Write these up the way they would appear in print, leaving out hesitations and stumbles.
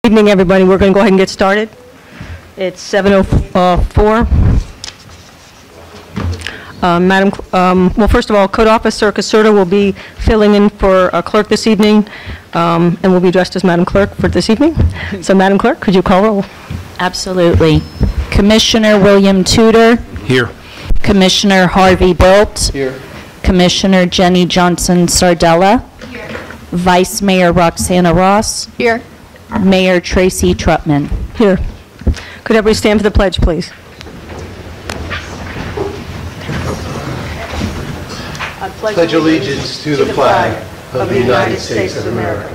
Good evening, everybody. We're going to go ahead and get started. It's 7:04. Well, first of all, Code Officer Caserta will be filling in for a clerk this evening, and will be addressed as Madam Clerk for this evening. So, Madam Clerk, could you call roll? Absolutely. Commissioner William Tudor. Here. Commissioner Harvey Bilt. Here. Commissioner Jenny Johnson Sardella. Here. Vice Mayor Roxana Ross. Here. Mayor Tracy Trutman. Here. Could everybody stand for the pledge, please? I pledge allegiance to the flag of the United States of America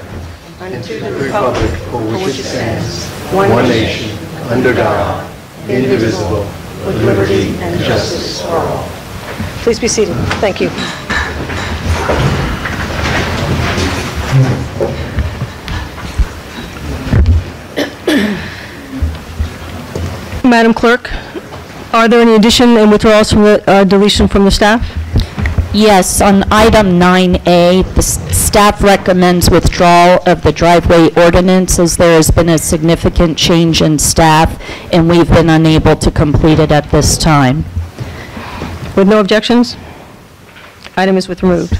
and to the republic for which it stands, one nation, under God, indivisible, with liberty and justice for all. Please be seated. Thank you. Madam Clerk, are there any addition and withdrawals from the deletion from the staff? Yes, on item 9A, the staff recommends withdrawal of the driveway ordinance as there has been a significant change in staff and we've been unable to complete it at this time. With no objections? Item is removed.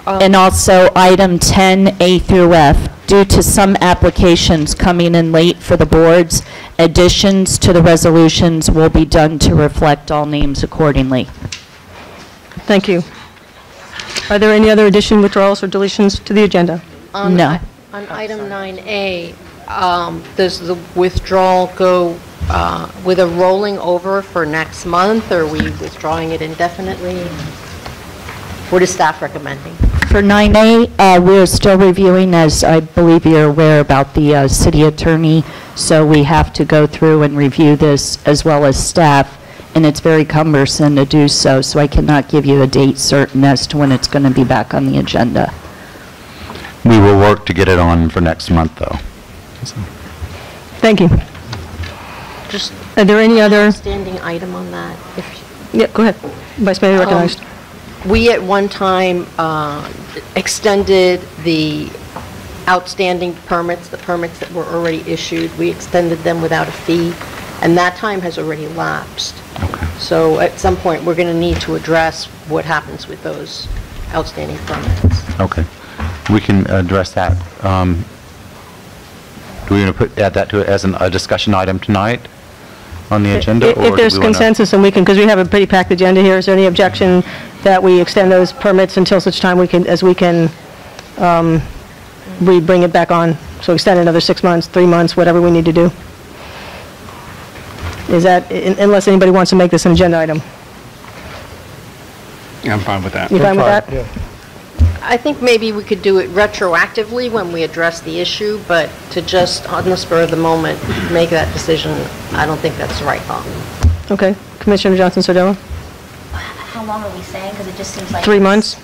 And also item 10A through F, due to some applications coming in late for the boards, additions to the resolutions will be done to reflect all names accordingly. Thank you. Are there any other addition, withdrawals, or deletions to the agenda? No. On item 9A, does the withdrawal go with a rolling over for next month, or are we withdrawing it indefinitely? What is staff recommending? For 9A, we're still reviewing, as I believe you're aware, about the city attorney, so we have to go through and review this as well as staff, and it's very cumbersome to do so, so I cannot give you a date certain as to when it's going to be back on the agenda. We will work to get it on for next month, though. Thank you. Just Are there any other? outstanding item on that? Yeah, go ahead. Vice Mayor recognized. We at one time extended the outstanding permits, the permits that were already issued, we extended them without a fee, and that time has already lapsed. Okay. So at some point, we're going to need to address what happens with those outstanding permits. Okay. We can address that. Do we want to add that to it as a discussion item tonight on the agenda? If there's consensus, and we can, because we have a pretty packed agenda here, is there any objection that we extend those permits until such time we can we bring it back on? So extend another 6 months, 3 months, whatever we need to do. Is that, unless anybody wants to make this an agenda item? I'm fine with that. You fine with that? Yeah. I think maybe we could do it retroactively when we address the issue, but to just, on the spur of the moment, make that decision, I don't think that's the right call. Okay. Commissioner Johnson Sardella? How long are we saying? Because it just seems like 3 months?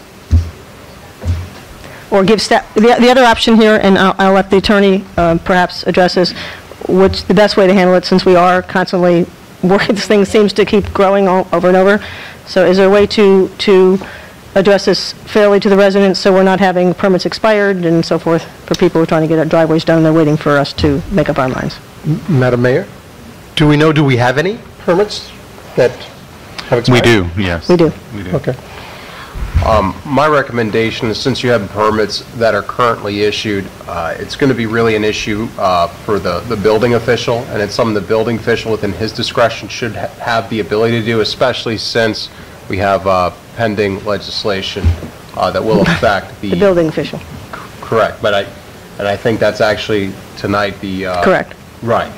Or give staff, the other option here, and I'll let the attorney perhaps address this, which the best way to handle it, since we are constantly working, this thing seems to keep growing over and over. So is there a way to address this fairly to the residents so we're not having permits expired and so forth for people who are trying to get our driveways done and they're waiting for us to make up our minds? Madam Mayor, do we have any permits that have expired? We do, yes. We do. We do. Okay. My recommendation is, since you have permits that are currently issued, it's going to be really an issue for the building official, and it's something the building official within his discretion should have the ability to do, especially since we have pending legislation that will affect The building official. Correct, but I think that's actually tonight the... Correct. Right.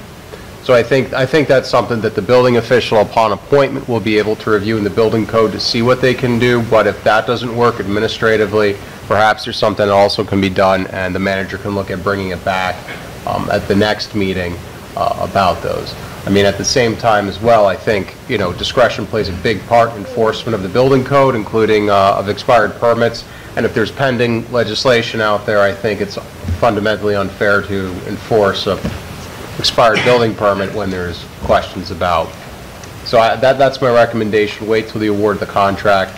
So I think that's something that the building official, upon appointment, will be able to review in the building code to see what they can do. But if that doesn't work administratively, perhaps there's something that also can be done, and the manager can look at bringing it back at the next meeting about those. I mean, at the same time as well, I think, discretion plays a big part in enforcement of the building code, including of expired permits. And if there's pending legislation out there, I think it's fundamentally unfair to enforce a expired building permit when there's questions about. So that's my recommendation. Wait till they award the contract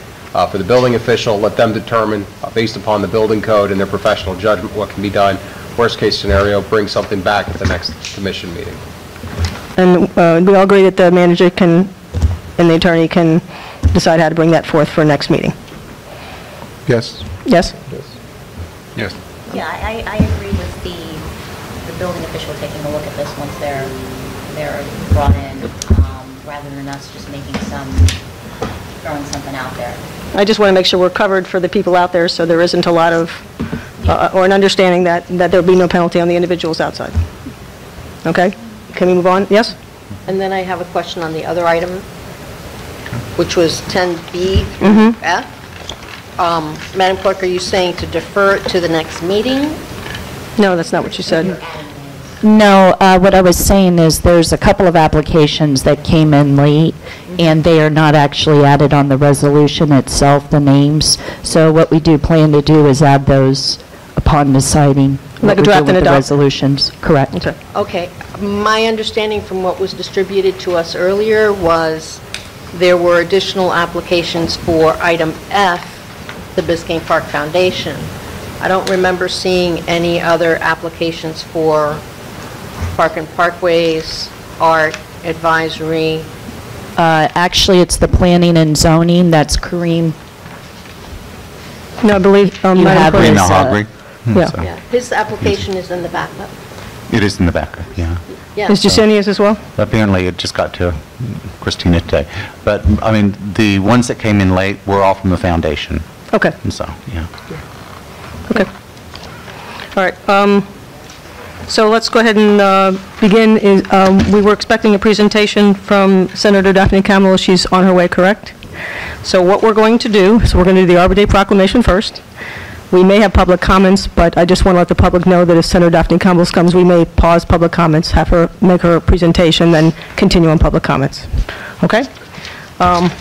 for the building official. Let them determine, based upon the building code and their professional judgment, what can be done. worst-case scenario, bring something back at the next commission meeting. And we all agree that the manager can, and the attorney can decide how to bring that forth for next meeting? Yes. Yes? Yes. Yeah, I agree with the building official taking a look at this once they're brought in, rather than us just throwing something out there. I just want to make sure we're covered for the people out there, so there isn't a lot of, or an understanding that there'll be no penalty on the individuals outside. Okay? Can we move on? Yes? And then I have a question on the other item, which was 10B through F. Madam Clerk, are you saying to defer it to the next meeting? No, that's not what you said. No, what I was saying is there's a couple of applications that came in late, and they are not actually added on the resolution itself, the names. So what we do plan to do is add those upon deciding Like what a we draft do with and the adopt? resolutions. Correct. Okay. Okay. My understanding from what was distributed to us earlier was there were additional applications for item F, the Biscayne Park Foundation. I don't remember seeing any other applications for Park and Parkways, Art, Advisory. Actually, it's the planning and zoning. That's Kareem. No, I believe, You Madam have Clerk- his, Nahagri. Yeah. So, Yeah, his application is in the backup. It is in the backup, yeah. Yeah. Is Jasenia's as well? Apparently, it just got to Christina today. But, I mean, the ones that came in late were all from the foundation, Okay, and so, yeah. okay. All right, so let's go ahead and begin. We were expecting a presentation from Senator Daphne Kamel. She's on her way, correct? So what we're going to do, so we're going to do the Arbor Day proclamation first. We may have public comments, but I just want to let the public know that if Senator Daphne Kamel comes, we may pause public comments, have her make her presentation, then continue on public comments. Okay?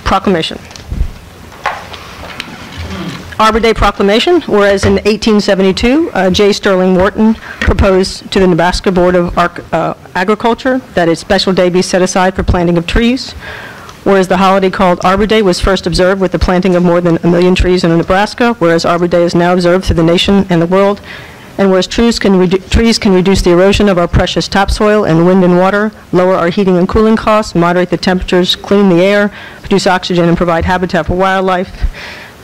Proclamation. Arbor Day proclamation, whereas in 1872, J. Sterling Morton proposed to the Nebraska Board of Agriculture that a special day be set aside for planting of trees, whereas the holiday called Arbor Day was first observed with the planting of more than 1 million trees in Nebraska, whereas Arbor Day is now observed through the nation and the world, and whereas trees can reduce the erosion of our precious topsoil and wind and water, lower our heating and cooling costs, moderate the temperatures, clean the air, produce oxygen, and provide habitat for wildlife.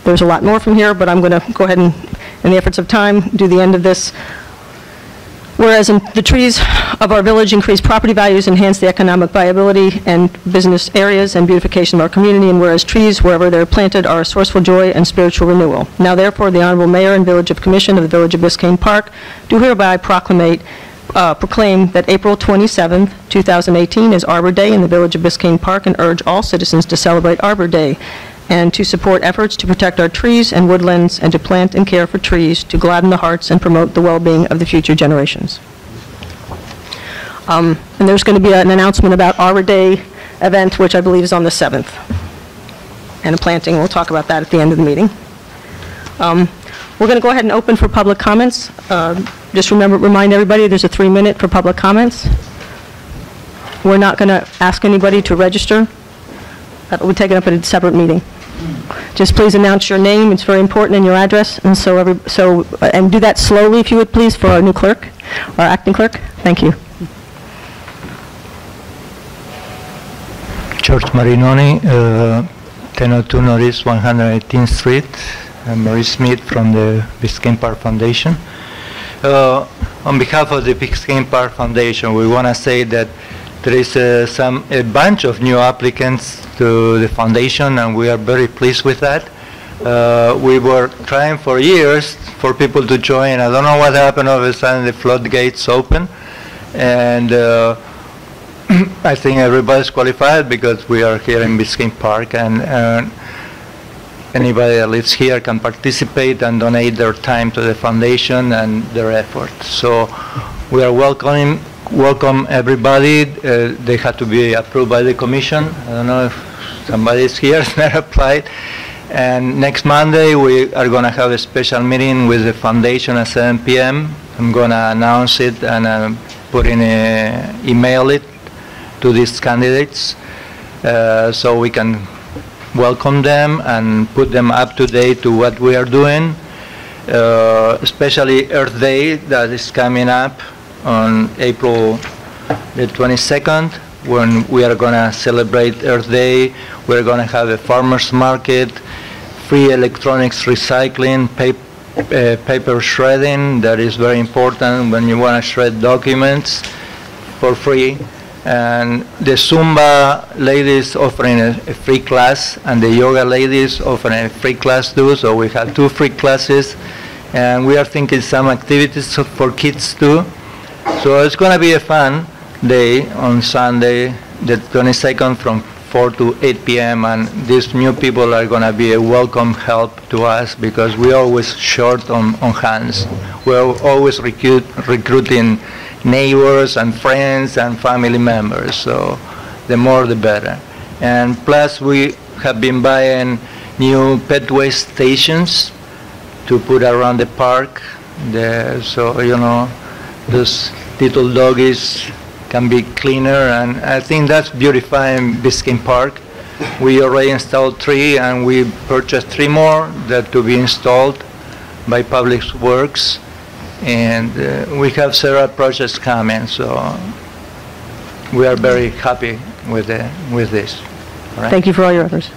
There's a lot more from here, but I'm going to go ahead and, in the efforts of time, do the end of this. Whereas the trees of our village increase property values, enhance the economic viability and business areas and beautification of our community, and whereas trees, wherever they're planted, are a source for joy and spiritual renewal. Now therefore, the Honorable Mayor and Village of Commission of the Village of Biscayne Park do hereby proclaim that April 27th, 2018 is Arbor Day in the Village of Biscayne Park, and urge all citizens to celebrate Arbor Day and to support efforts to protect our trees and woodlands and to plant and care for trees to gladden the hearts and promote the well-being of the future generations. And there's going to be an announcement about Arbor Day event, which I believe is on the 7th. And a planting, we'll talk about that at the end of the meeting. We're going to go ahead and open for public comments. Just remind everybody there's a 3-minute for public comments. We're not going to ask anybody to register. That will be taken up at a separate meeting. Just please announce your name, it's very important, and your address, and and do that slowly, if you would, please, for our new clerk, our acting clerk. Thank you. George Marinoni, 1002 Northeast 118th Street. I'm Marie Smith from the Biscayne Park Foundation. On behalf of the Biscayne Park Foundation, we want to say that there is a bunch of new applicants to the foundation, and we are very pleased with that. We were trying for years for people to join. I don't know what happened. All of a sudden, the floodgates open, and I think everybody's qualified because we are here in Biscayne Park, and anybody that lives here can participate and donate their time to the foundation and their effort. So we are welcome everybody. They have to be approved by the commission. I don't know if somebody's here that applied. And next Monday we are going to have a special meeting with the foundation at 7 p.m. I'm going to announce it and email it to these candidates so we can welcome them and put them up to date to what we are doing. especially Earth Day that is coming up on April the 22nd, when we are going to celebrate Earth Day. We're going to have a farmers market, free electronics recycling, paper shredding. That is very important when you want to shred documents for free. And the Zumba ladies offering a free class, and the yoga ladies offering a free class too. So we have 2 free classes, and we are thinking some activities for kids too. So it's going to be a fun day on Sunday, the 22nd, from 4 to 8 p.m. And these new people are going to be a welcome help to us, because we're always short on hands. We're always recruiting neighbors and friends and family members, so the more the better. And plus we have been buying new pet waste stations to put around the park, so you know, those little doggies can be cleaner, and I think that's beautifying Biscayne Park. We already installed 3, and we purchased 3 more that to be installed by Public Works. And we have several projects coming, so we are very happy with this. All right? Thank you for all your efforts.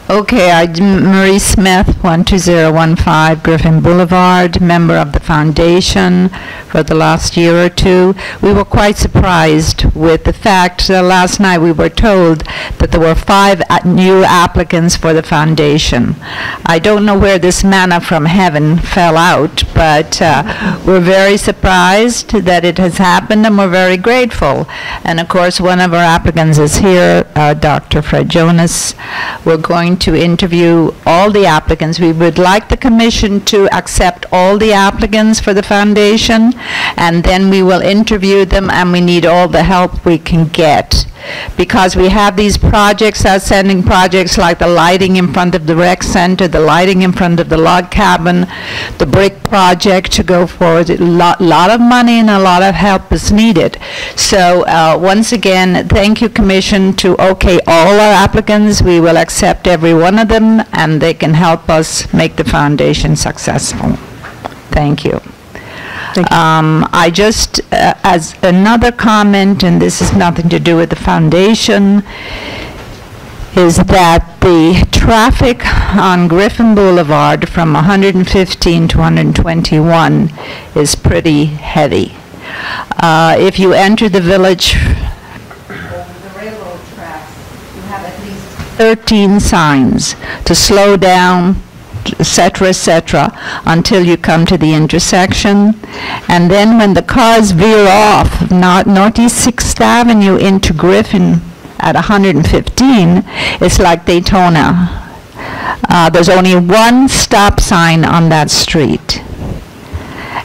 Okay, I'm Marie Smith, 12015 Griffin Boulevard, member of the foundation for the last year or 2. We were quite surprised with the fact that last night we were told that there were 5 new applicants for the foundation. I don't know where this manna from heaven fell out, but we're very surprised that it has happened, and we're very grateful. And of course, one of our applicants is here, Dr. Fred Jonas. We're going to interview all the applicants. We would like the commission to accept all the applicants for the foundation, and then we will interview them, and we need all the help we can get. Because we have these projects, outstanding projects like the lighting in front of the rec center, the lighting in front of the log cabin, the brick project to go forward. A lot of money and a lot of help is needed. So once again, thank you, Commission, to okay all our applicants. We will accept every one of them, and they can help us make the foundation successful. Thank you. I just, as another comment, and this has nothing to do with the foundation, is that the traffic on Griffin Boulevard from 115 to 121 is pretty heavy. If you enter the village over the railroad tracks, you have at least 13 signs to slow down, etc., until you come to the intersection. And then when the cars veer off Northeast 6th Avenue into Griffin at 115, it's like Daytona. There's only 1 stop sign on that street.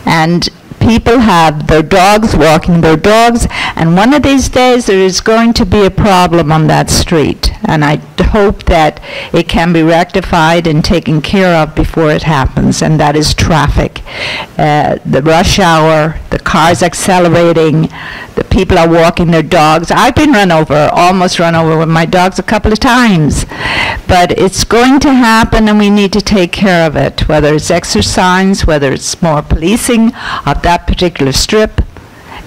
And people have their dogs, walking their dogs, and one of these days there is going to be a problem on that street. And I hope that it can be rectified and taken care of before it happens, and that is traffic. The rush hour, the cars accelerating, the people are walking their dogs. I've been run over, almost run over with my dogs a couple of times. But it's going to happen, and we need to take care of it, whether it's exercise, whether it's more policing of that particular strip.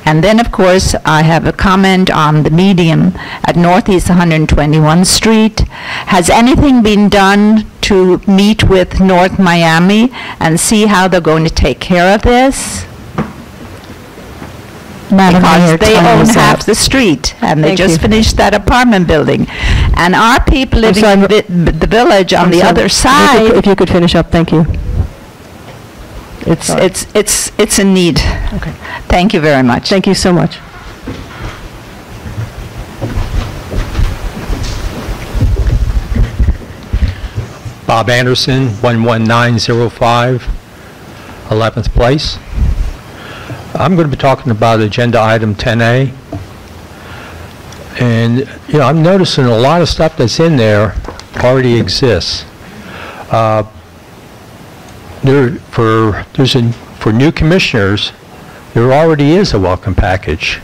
And then, of course, I have a comment on the median at Northeast 121st Street. Has anything been done to meet with North Miami and see how they're going to take care of this? Madam Mayor, because they time own is half up. the street, and they Thank just you. finished that apartment building. And our people living in the village on the other side, If you could finish up, thank you. Sorry. it's a need. Okay. Thank you very much. Thank you so much. Bob Anderson, 11905, 11th Place. I'm going to be talking about agenda item 10A. And, you know, I'm noticing a lot of stuff that's in there already exists. For new commissioners, there already is a welcome package.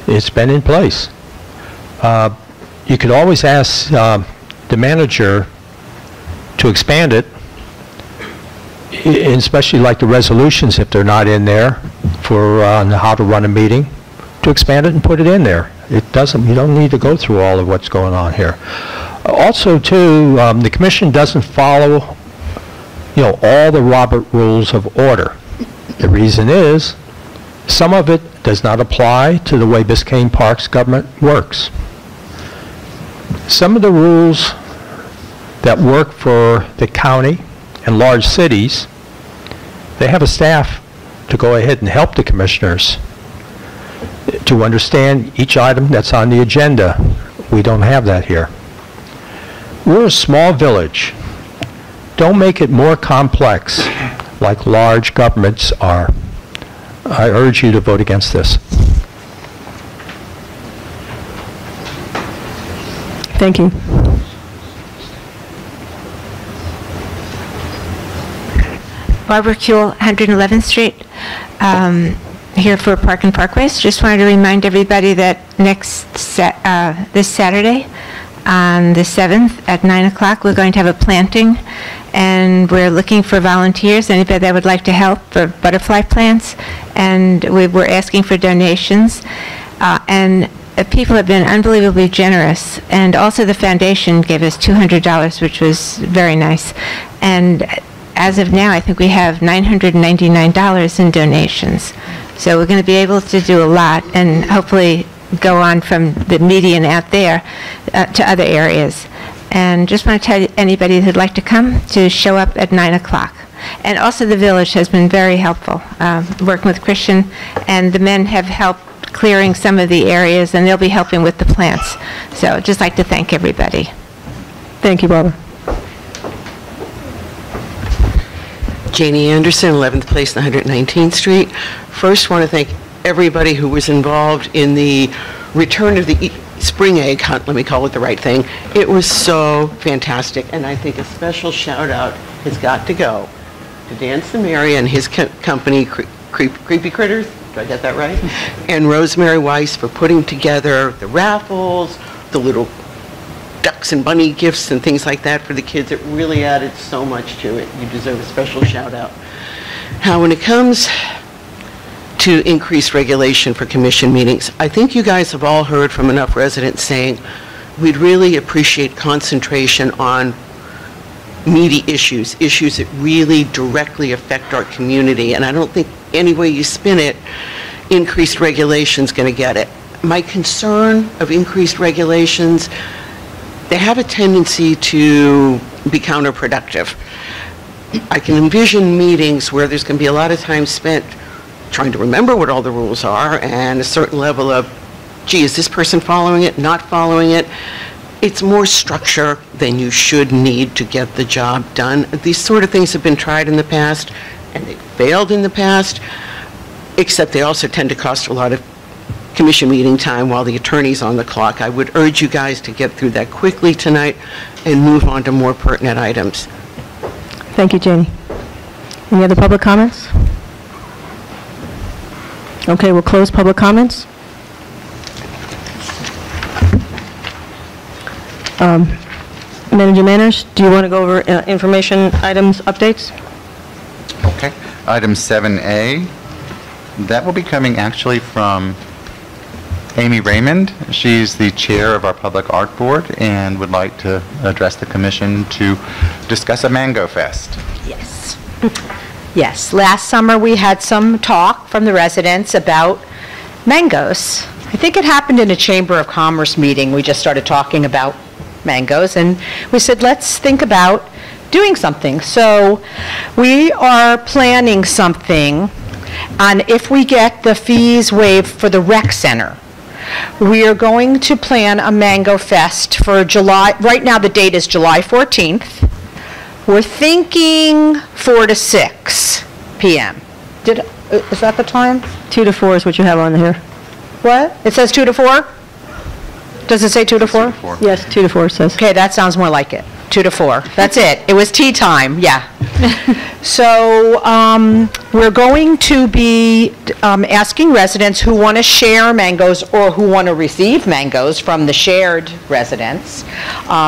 It's been in place. You could always ask the manager to expand it especially like the resolutions, if they're not in there for how to run a meeting, to expand it and put it in there. It doesn't, you don't need to go through all of what's going on here. Also, too, the commission doesn't follow, all the Robert Rules of Order. The reason is, some of it does not apply to the way Biscayne Park's government works. Some of the rules that work for the county and large cities, they have a staff to go ahead and help the commissioners to understand each item that's on the agenda. We don't have that here. We're a small village. Don't make it more complex like large governments are. I urge you to vote against this. Thank you. Barbara Kuehl, 111th Street, here for Park and Parkways. Just wanted to remind everybody that this Saturday, on the 7th at 9 o'clock, we're going to have a planting, and we're looking for volunteers, anybody that would like to help for butterfly plants, and we're asking for donations. People have been unbelievably generous, and also the foundation gave us $200, which was very nice. And as of now, I think we have $999 in donations. So we're going to be able to do a lot and hopefully go on from the median out there to other areas. And just want to tell anybody who'd like to come to show up at 9 o'clock. And also the village has been very helpful, working with Christian, and the men have helped clearing some of the areas, and they'll be helping with the plants. So I'd just like to thank everybody. Thank you, Barbara. Janie Anderson, 11th Place, 119th Street. First, want to thank everybody who was involved in the return of the spring egg hunt, let me call it the right thing. It was so fantastic, and I think a special shout out has got to go to Dan Samaria and his company, Creepy Critters, did I get that right? And Rosemary Weiss for putting together the raffles, the little ducks and bunny gifts and things like that for the kids. It really added so much to it. You deserve a special shout out. Now, when it comes to increased regulation for commission meetings, I think you guys have all heard from enough residents saying we'd really appreciate concentration on meaty issues that really directly affect our community. And I don't think any way you spin it, increased regulation is going to get it. My concern of increased regulations, they have a tendency to be counterproductive. I can envision meetings where there's going to be a lot of time spent trying to remember what all the rules are and a certain level of, gee, is this person following it, not following it? It's more structure than you should need to get the job done. These sort of things have been tried in the past, and they failed in the past, except they also tend to cost a lot of commission meeting time while the attorney's on the clock. I would urge you guys to get through that quickly tonight and move on to more pertinent items. Thank you, Janie. Any other public comments? Okay, we'll close public comments. Manager Manners, do you want to go over information items updates? Okay. Item 7A, that will be coming actually from Amy Raymond. She's the chair of our Public Art Board and would like to address the commission to discuss a Mango Fest. Yes. Yes. Last summer we had some talk from the residents about mangoes. I think it happened in a Chamber of Commerce meeting. We just started talking about mangoes, and we said, let's think about doing something. So we are planning something on if we get the fees waived for the rec center. We are going to plan a Mango Fest for July. Right now the date is July 14th. We're thinking 4 to 6 p.m. Is that the time? 2 to 4 is what you have on here. What? It says 2 to 4? Does it say 2 to 4? Yes, 2 to 4 says. Okay, that sounds more like it. 2 to 4. That's it. It was tea time, yeah. So We're going to be asking residents who want to share mangoes or who want to receive mangoes from the shared residents,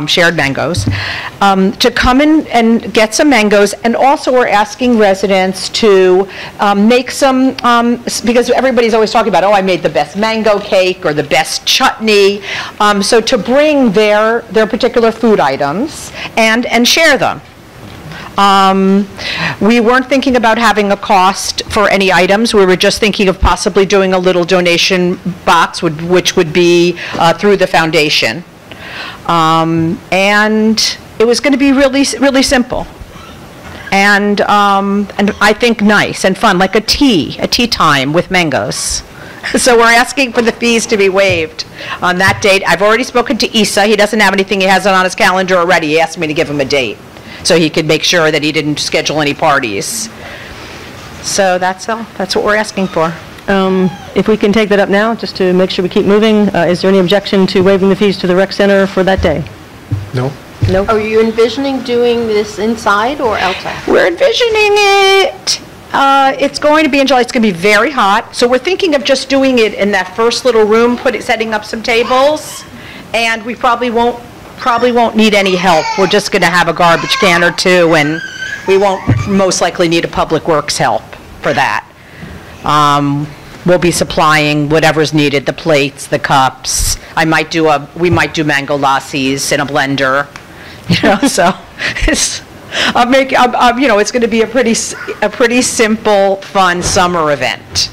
shared mangoes, to come in and get some mangoes. And also we're asking residents to make some, because everybody's always talking about, oh, I made the best mango cake or the best chutney. So to bring their particular food items and share them. We weren't thinking about having a cost for any items. We were just thinking of possibly doing a little donation box, which would be through the foundation. And it was going to be really, really simple. And I think nice and fun, like a tea time with mangoes. So we're asking for the fees to be waived on that date. I've already spoken to Isa. He doesn't have anything. He has it on his calendar already. He asked me to give him a date, so he could make sure that he didn't schedule any parties. So that's all. That's what we're asking for. If we can take that up now, just to make sure we keep moving, is there any objection to waiving the fees to the rec center for that day? No? No? Are you envisioning doing this inside or outside? We're envisioning it. It's going to be in July. It's going to be very hot. So we're thinking of just doing it in that first little room, setting up some tables, and we probably won't need any help. We're just going to have a garbage can or two, and we won't most likely need a public works help for that. We'll be supplying whatever's needed, the plates, the cups. We might do mango lassis in a blender, so it's, it's going to be a pretty simple, fun summer event.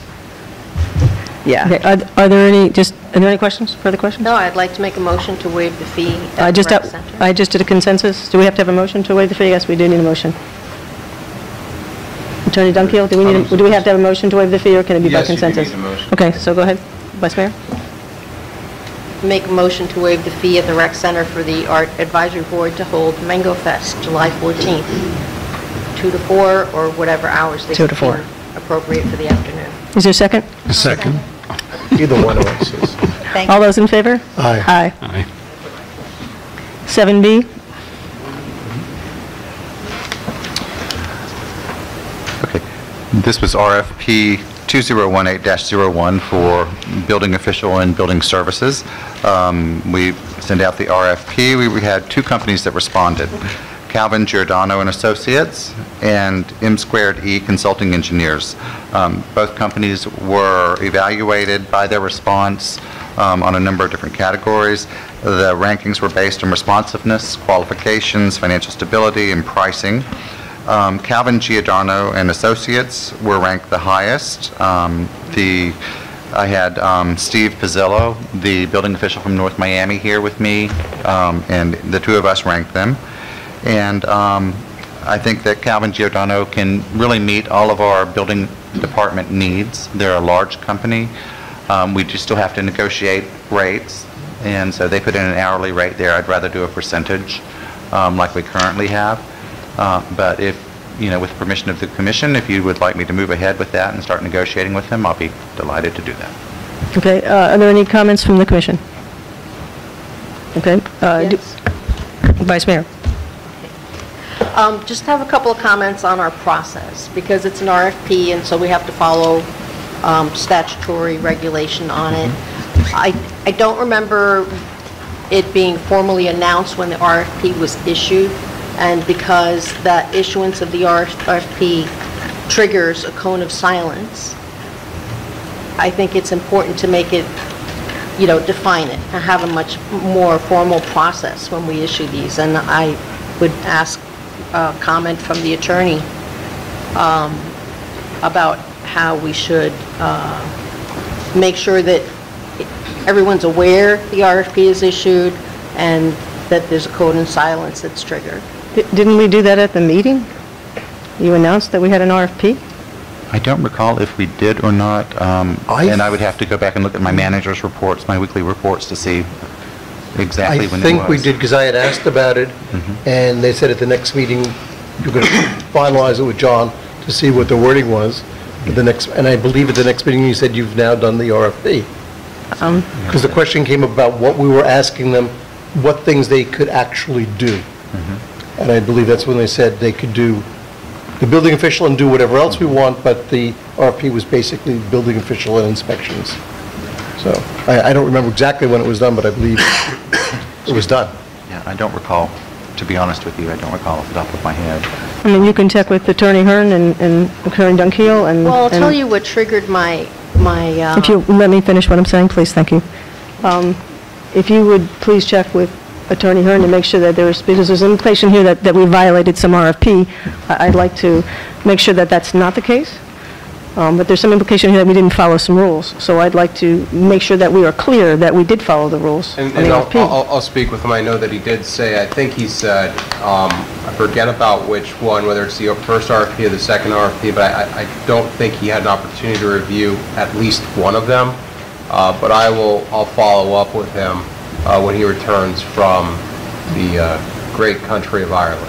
Yeah. Okay. Are there any questions, further questions? No, I'd like to make a motion to waive the fee at the rec center. I just did a consensus. Do we have to have a motion to waive the fee? Yes, we do need a motion. Attorney Dunkiel, do we have to have a motion to waive the fee, or can it be by consensus? Yes, you need a motion. Okay, so go ahead, Vice Mayor. Make a motion to waive the fee at the rec center for the Art Advisory Board to hold Mango Fest, July 14th, 2 to 4, or whatever hours they 2 to 4. deem appropriate for the afternoon. Is there a second? A second. Either one of us is. Thank All you. those in favor? Aye. Aye. 7B? Okay. This was RFP 2018-01 for building official and building services. We sent out the RFP. We had two companies that responded, Calvin Giordano and Associates and M2E Consulting Engineers. Both companies were evaluated by their response on a number of different categories. The rankings were based on responsiveness, qualifications, financial stability, and pricing. Calvin Giordano and Associates were ranked the highest. I had Steve Pizzillo, the building official from North Miami, here with me, and the two of us ranked them. And I think that Calvin Giordano can really meet all of our building department needs. They're a large company. We just still have to negotiate rates, and so they put in an hourly rate there. I'd rather do a percentage like we currently have. But if, with permission of the commission, if you would like me to move ahead with that and start negotiating with them, I'll be delighted to do that. Okay, are there any comments from the commission? Okay. Yes. Vice Mayor. Just have a couple of comments on our process, because it's an RFP, and so we have to follow statutory regulation on it. I don't remember it being formally announced when the RFP was issued, and because that issuance of the RFP triggers a cone of silence, I think it's important to make it, define it, and have a much more formal process when we issue these. And I would ask a comment from the attorney about how we should make sure that everyone's aware the RFP is issued and that there's a code of silence that's triggered. Didn't we do that at the meeting? You announced that we had an RFP? I don't recall if we did or not, and I would have to go back and look at my manager's reports, my weekly reports, to see exactly when it was. I think we did, because I had asked about it, and they said at the next meeting, you're going to finalize it with John to see what the wording was. And I believe at the next meeting, you said you've now done the RFP. Because the question came about what we were asking them, what things they could actually do. And I believe that's when they said they could do the building official and do whatever else we want, but the RFP was basically building official and inspections. So I don't remember exactly when it was done, but I believe it was done. Yeah, I don't recall, to be honest with you, I don't recall off the top of my head. I mean, you can check with Attorney Hearn and Attorney Dunkiel and... Well, I'll tell you what triggered my If you let me finish what I'm saying, please, thank you. If you would please check with Attorney Hearn to make sure that there's, because there's an implication here that we violated some RFP, I'd like to make sure that that's not the case. But there's some implication here that we didn't follow some rules. So I'd like to make sure that we are clear that we did follow the rules on the RFP. I'll speak with him. I know that he did say, I think he said, I forget about which one, whether it's the first RFP or the second RFP, but I don't think he had an opportunity to review at least one of them. But I'll follow up with him when he returns from the great country of Ireland.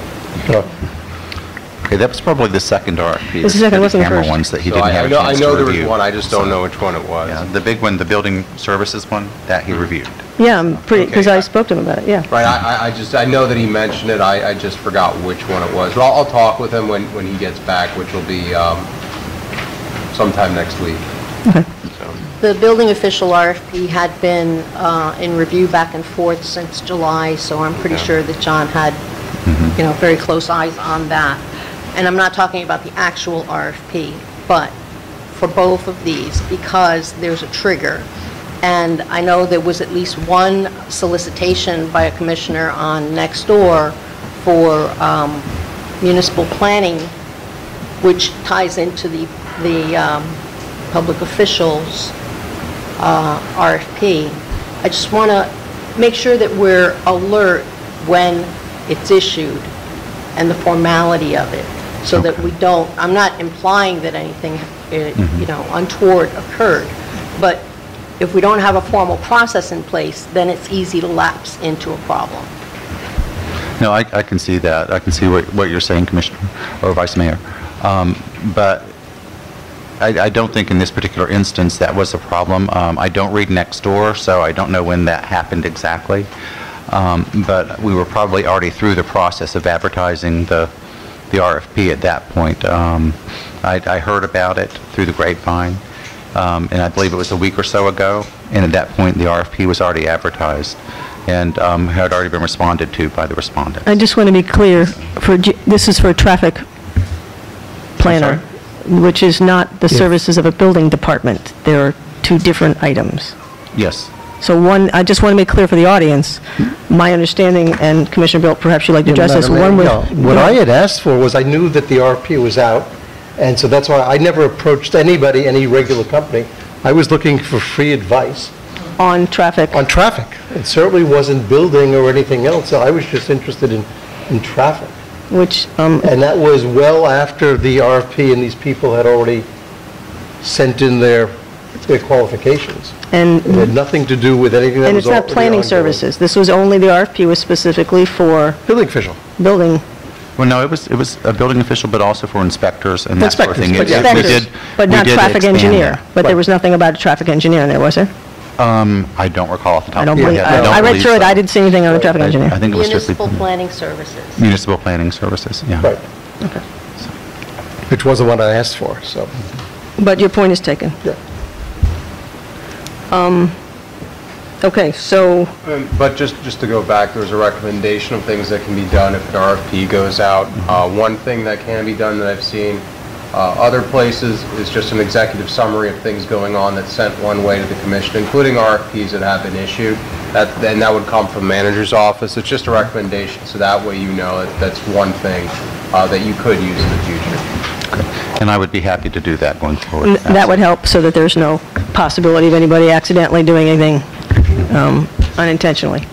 Okay, that was probably the second RFP. The second, wasn't the camera first. ones that he So didn't have a chance to review. I know there was one, I just don't know which one it was. Yeah, the big one, the building services one, that he reviewed. Yeah, I'm pretty, because Okay. I spoke to him about it, yeah. Right, I know that he mentioned it, I just forgot which one it was. But I'll talk with him when he gets back, which will be sometime next week. Okay. The building official RFP had been in review back and forth since July, so I'm pretty sure that John had, very close eyes on that. And I'm not talking about the actual RFP, but for both of these, because there's a trigger. And I know there was at least one solicitation by a commissioner on Nextdoor for municipal planning, which ties into the public officials RFP. I just want to make sure that we're alert when it's issued and the formality of it, so that we don't, I'm not implying that anything, untoward occurred, but if we don't have a formal process in place, then it's easy to lapse into a problem. No, I can see that. I can see what you're saying, Commissioner, or Vice Mayor. But I don't think in this particular instance that was a problem. I don't read Nextdoor, so I don't know when that happened exactly. But we were probably already through the process of advertising the RFP at that point. I heard about it through the grapevine, and I believe it was a week or so ago, and at that point the RFP was already advertised and had already been responded to by the respondents. I just want to be clear, this is for a traffic planner, which is not the services of a building department. There are two different items. Yes. So one, I just want to make clear for the audience, my understanding, and Commissioner Bill, perhaps you'd like to address this, one with... What I had asked for was, I knew that the RFP was out, and so that's why I never approached anybody, any regular company. I was looking for free advice. On traffic. On traffic. It certainly wasn't building or anything else. I was just interested in traffic. Which... And that was well after the RFP and these people had already sent in their qualifications. And it had nothing to do with anything that and was it's not already planning ongoing. services. This was only, the RFP was specifically for... Building official. Building. Well, no, it was a building official, but also for inspectors and that sort of thing. Inspectors, but not traffic engineer. But there was nothing about a traffic engineer in there, was there? I don't recall off the top of my head. I read through it, I didn't see anything on the traffic engineer. I think it was strictly... Municipal planning services. Municipal planning services, yeah. Right. Okay. Which was the one I asked for, so. But your point is taken. Yeah. Okay, so... But just to go back, there's a recommendation of things that can be done if an RFP goes out. One thing that can be done that I've seen other places is just an executive summary of things going on that's sent one way to the commission, including RFPs that have been issued. Then that would come from the manager's office. It's just a recommendation, so that way you know that's one thing that you could use in the future. Okay. And I would be happy to do that going forward. That would help so that there's no possibility of anybody accidentally doing anything unintentionally.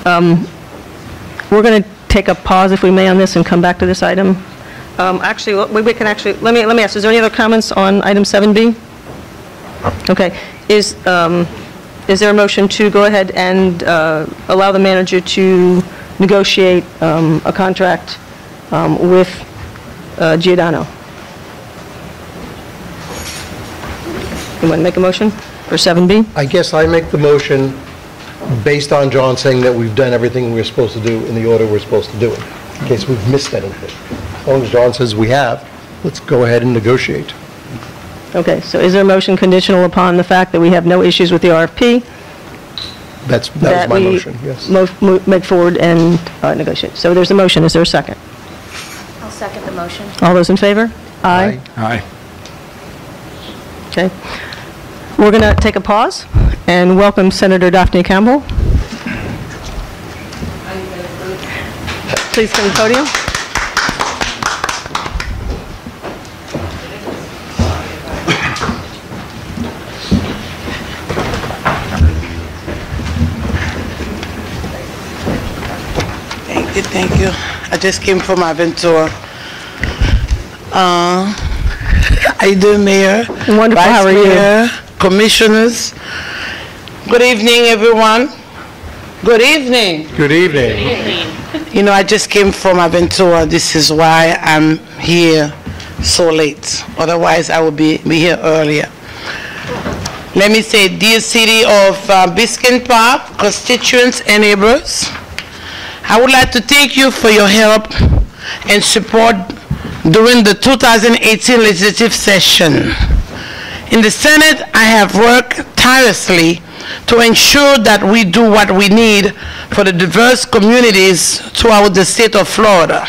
We're going to take a pause, if we may, on this and come back to this item. Actually, we can actually, let me ask, is there any other comments on item 7B? Okay. Is there a motion to go ahead and allow the manager to negotiate a contract with Giordano? You want to make a motion for 7B? I guess I make the motion based on John saying that we've done everything we're supposed to do in the order we're supposed to do it. in case we've missed anything. As long as John says we have, let's go ahead and negotiate. Okay, so is there a motion conditional upon the fact that we have no issues with the RFP? That was my motion, yes. Make forward and negotiate. So there's a motion. Is there a second? I'll second the motion. All those in favor? Aye. Aye. Okay. We're going to take a pause and welcome Senator Daphne Campbell. Please come to the podium. Thank you. I just came from Aventura. I do, Mayor. Wonderful. Vice How are Mayor, you? Commissioners. Good evening, everyone. Good evening. Good evening. You know, I just came from Aventura. This is why I'm here so late. Otherwise, I would be here earlier. Let me say, dear City of Biscayne Park, constituents and neighbors, I would like to thank you for your help and support during the 2018 legislative session. In the Senate, I have worked tirelessly to ensure that we do what we need for the diverse communities throughout the state of Florida.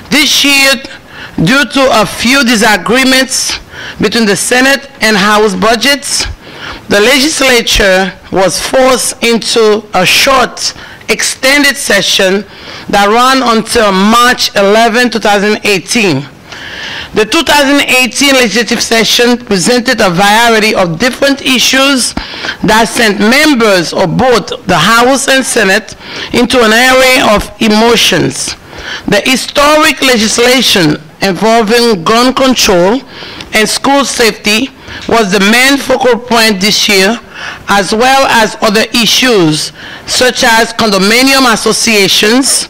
This year, due to a few disagreements between the Senate and House budgets, the legislature was forced into a short, extended session that ran until March 11, 2018. The 2018 legislative session presented a variety of different issues that sent members of both the House and Senate into an array of emotions. The historic legislation involving gun control and school safety was the main focal point this year, as well as other issues such as condominium associations,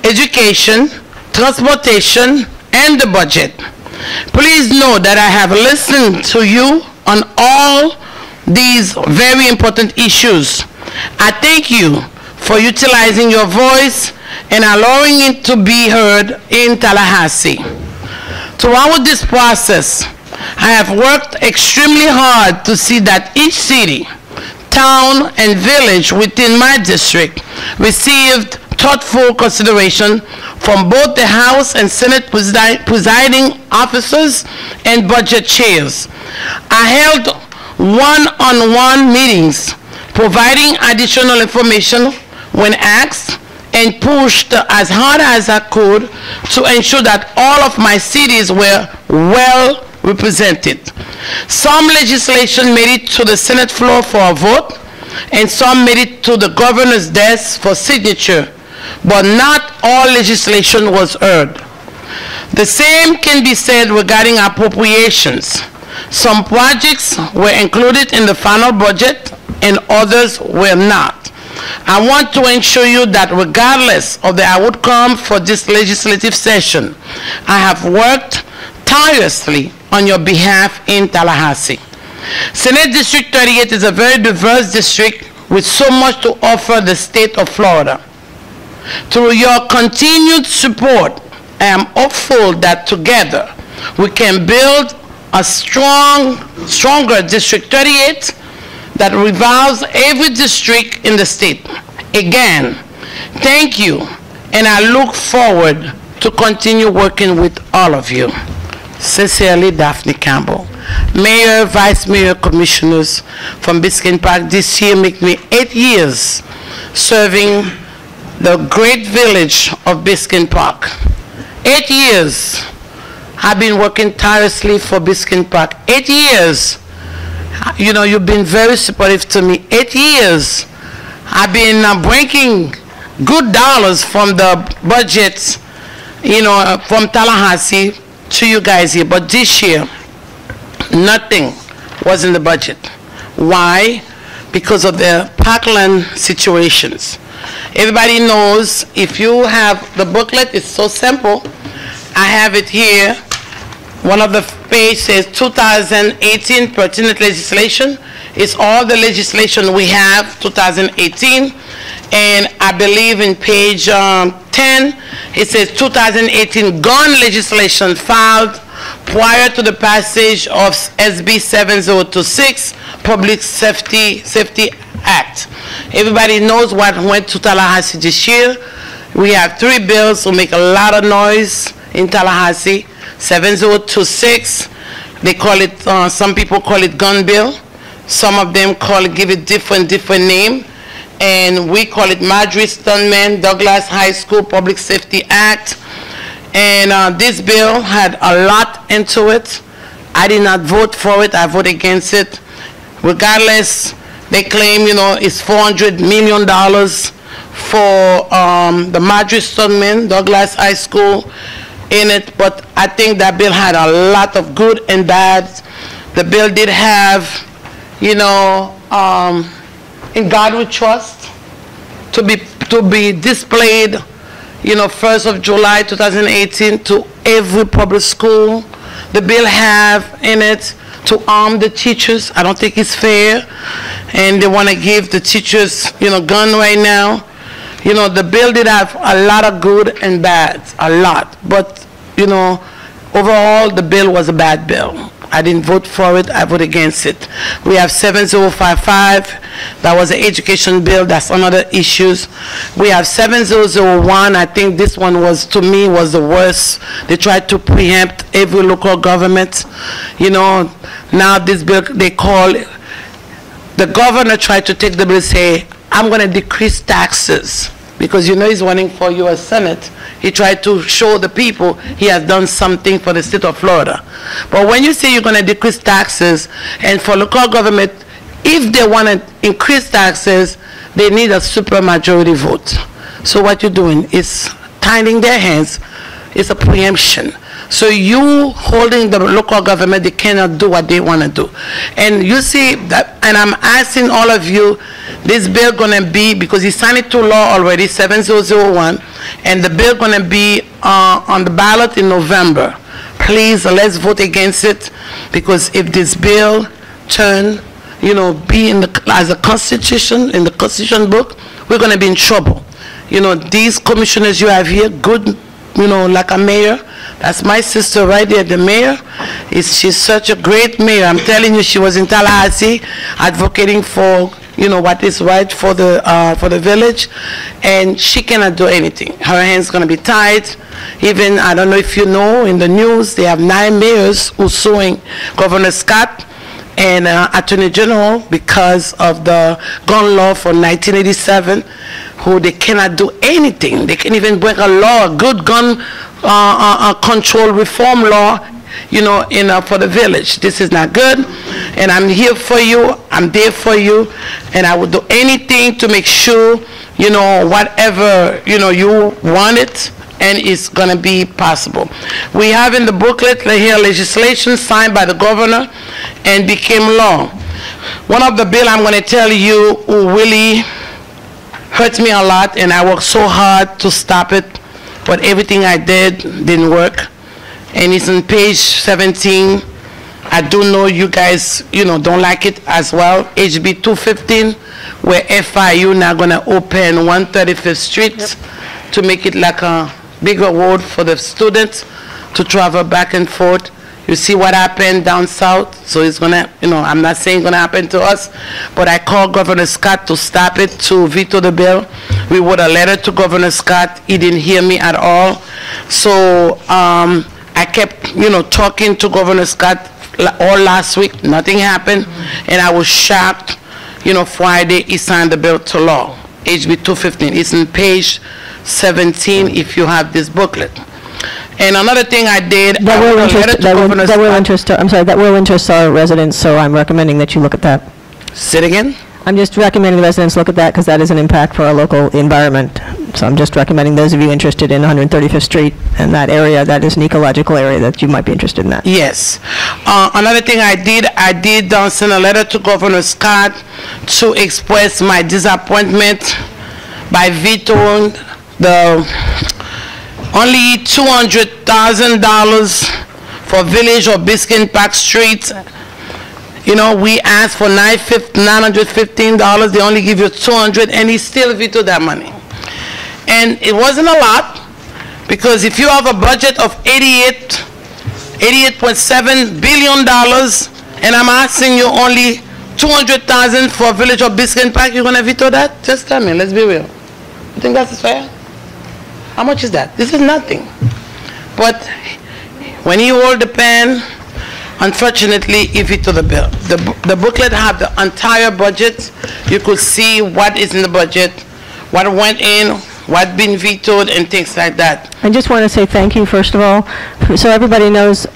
education, transportation, and the budget. Please know that I have listened to you on all these very important issues. I thank you for utilizing your voice and allowing it to be heard in Tallahassee. Throughout this process, I have worked extremely hard to see that each city, town, and village within my district received thoughtful consideration from both the House and Senate presiding officers and budget chairs. I held one-on-one meetings, providing additional information when asked, and pushed as hard as I could to ensure that all of my cities were well represented. Some legislation made it to the Senate floor for a vote, and some made it to the governor's desk for signature, but not all legislation was heard. The same can be said regarding appropriations. Some projects were included in the final budget and others were not. I want to ensure you that regardless of the outcome for this legislative session, I have worked tirelessly on your behalf in Tallahassee. Senate District 38 is a very diverse district with so much to offer the state of Florida. Through your continued support, I am hopeful that together we can build a stronger District 38 that revolves every district in the state. Again, thank you, and I look forward to continue working with all of you. Sincerely, Daphne Campbell. Mayor, Vice Mayor, Commissioners from Biscayne Park, this year make me 8 years serving the great village of Biscayne Park. 8 years I've been working tirelessly for Biscayne Park. 8 years. You know, you've been very supportive to me. 8 years I've been bringing good dollars from the budget, you know, from Tallahassee to you guys here. But this year, nothing was in the budget. Why? Because of the Parkland situations. Everybody knows, if you have the booklet, it's so simple. I have it here. One of the pages says 2018 pertinent legislation. It's all the legislation we have, 2018. And I believe in page 10 10, it says 2018 gun legislation filed prior to the passage of SB 7026, Public Safety Act. Everybody knows what went to Tallahassee this year. We have 3 bills who make a lot of noise in Tallahassee. 7026, they call it, some people call it gun bill. Some of them give it different name. And we call it Marjorie Stoneman Douglas High School Public Safety Act. And this bill had a lot into it. I did not vote for it. I voted against it. Regardless, they claim, it's $400 million for the Marjorie Stoneman Douglas High School in it. But I think that bill had a lot of good and bad. The bill did have, In God We Trust to be displayed, 1st of July 2018 to every public school. The bill have in it to arm the teachers. I don't think it's fair, and they want to give the teachers, gun right now. The bill did have a lot of good and bad, a lot, but overall the bill was a bad bill. I didn't vote for it. I voted against it. We have 7055. That was an education bill. That's another issues. We have 7001. I think this one was, to me, was the worst. They tried to preempt every local government. Now this bill, they call, the governor tried to take the bill and say, I'm going to decrease taxes. Because he's running for U.S. Senate. He tried to show the people he has done something for the state of Florida. But when you say you're going to decrease taxes, and for local government, if they want to increase taxes, they need a supermajority vote. So what you're doing is tying their hands. It's a preemption. So you holding the local government, they cannot do what they want to do. And you see that, and I'm asking all of you, this bill going to be, because he signed it to law already, 7001, and the bill going to be on the ballot in November. Please, let's vote against it, because if this bill turn, be in as a constitution, in the constitution book, we're going to be in trouble. These commissioners you have here, good, like a mayor. That's my sister right there, the mayor. She's such a great mayor. I'm telling you, she was in Tallahassee advocating for, what is right for the village, and she cannot do anything. Her hands going to be tied. Even, I don't know if you know, in the news, they have 9 mayors who suing Governor Scott and Attorney General because of the gun law from 1987, who they cannot do anything. They can't even bring a law, a good gun control reform law, for the village. This is not good, and I'm here for you. I'm there for you, and I will do anything to make sure, whatever, you want it, and it's going to be possible. We have in the booklet here legislation signed by the governor and became law. One of the bill I'm going to tell you who really hurt me a lot, and I worked so hard to stop it, but everything I did didn't work. And it's on page 17. I do know you guys, don't like it as well. HB 215, where FIU now going to open 135th Street to make it like a bigger road for the students to travel back and forth. You see what happened down south, so it's going to, I'm not saying it's going to happen to us, but I called Governor Scott to stop it, to veto the bill. We wrote a letter to Governor Scott. He didn't hear me at all. So I kept, talking to Governor Scott all last week. Nothing happened, and I was shocked. Friday he signed the bill to law, HB 215. It's on page 17 if you have this booklet. And another thing I did, that will interest our residents, so I'm recommending that you look at that. Say it again? I'm just recommending the residents look at that because that is an impact for our local environment. So I'm just recommending those of you interested in 135th Street and that area, that is an ecological area, that you might be interested in that. Yes. Another thing I did send a letter to Governor Scott to express my disappointment by vetoing the only $200,000 for Village or Biscayne Park Street. We asked for $915. They only give you $200, and he still vetoed that money. And it wasn't a lot, because if you have a budget of $88.7 billion, and I'm asking you only $200,000 for Village of Biscayne Park, you're gonna veto that? Just tell me, let's be real. You think that's fair? How much is that? This is nothing. But when you hold the pen, unfortunately, he vetoed the bill. The booklet have the entire budget. You could see what is in the budget, what went in, what been vetoed, and things like that. I just want to say thank you, first of all, so everybody knows,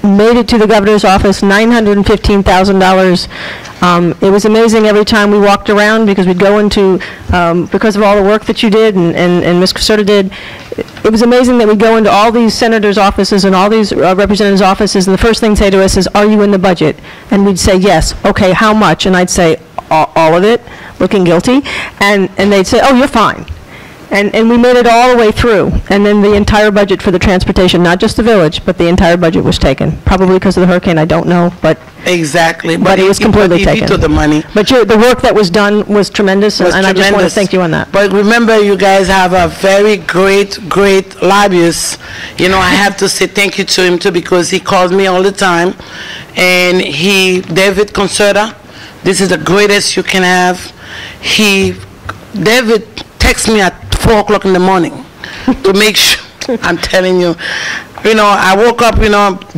made it to the governor's office, $915,000. It was amazing every time we walked around, because we'd go into, because of all the work that you did and Ms. Caserta did, it was amazing that we'd go into all these senators' offices and all these representatives' offices, and the first thing they'd say to us is, are you in the budget? And we'd say, yes. Okay, how much? And I'd say, all of it, looking guilty. And they'd say, oh, you're fine. And we made it all the way through, and then the entire budget for the transportation, not just the village, but the entire budget was taken. Probably because of the hurricane, I don't know, but exactly. But it was completely taken. Vetoed the money. But the work that was done was tremendous, and I just want to thank you on that. But remember, you guys have a very great lobbyist. You know, I have to say thank you to him too, because he calls me all the time, and David Concerta, this is the greatest you can have. David texts me at 4 o'clock in the morning to make sure, I'm telling you, I woke up,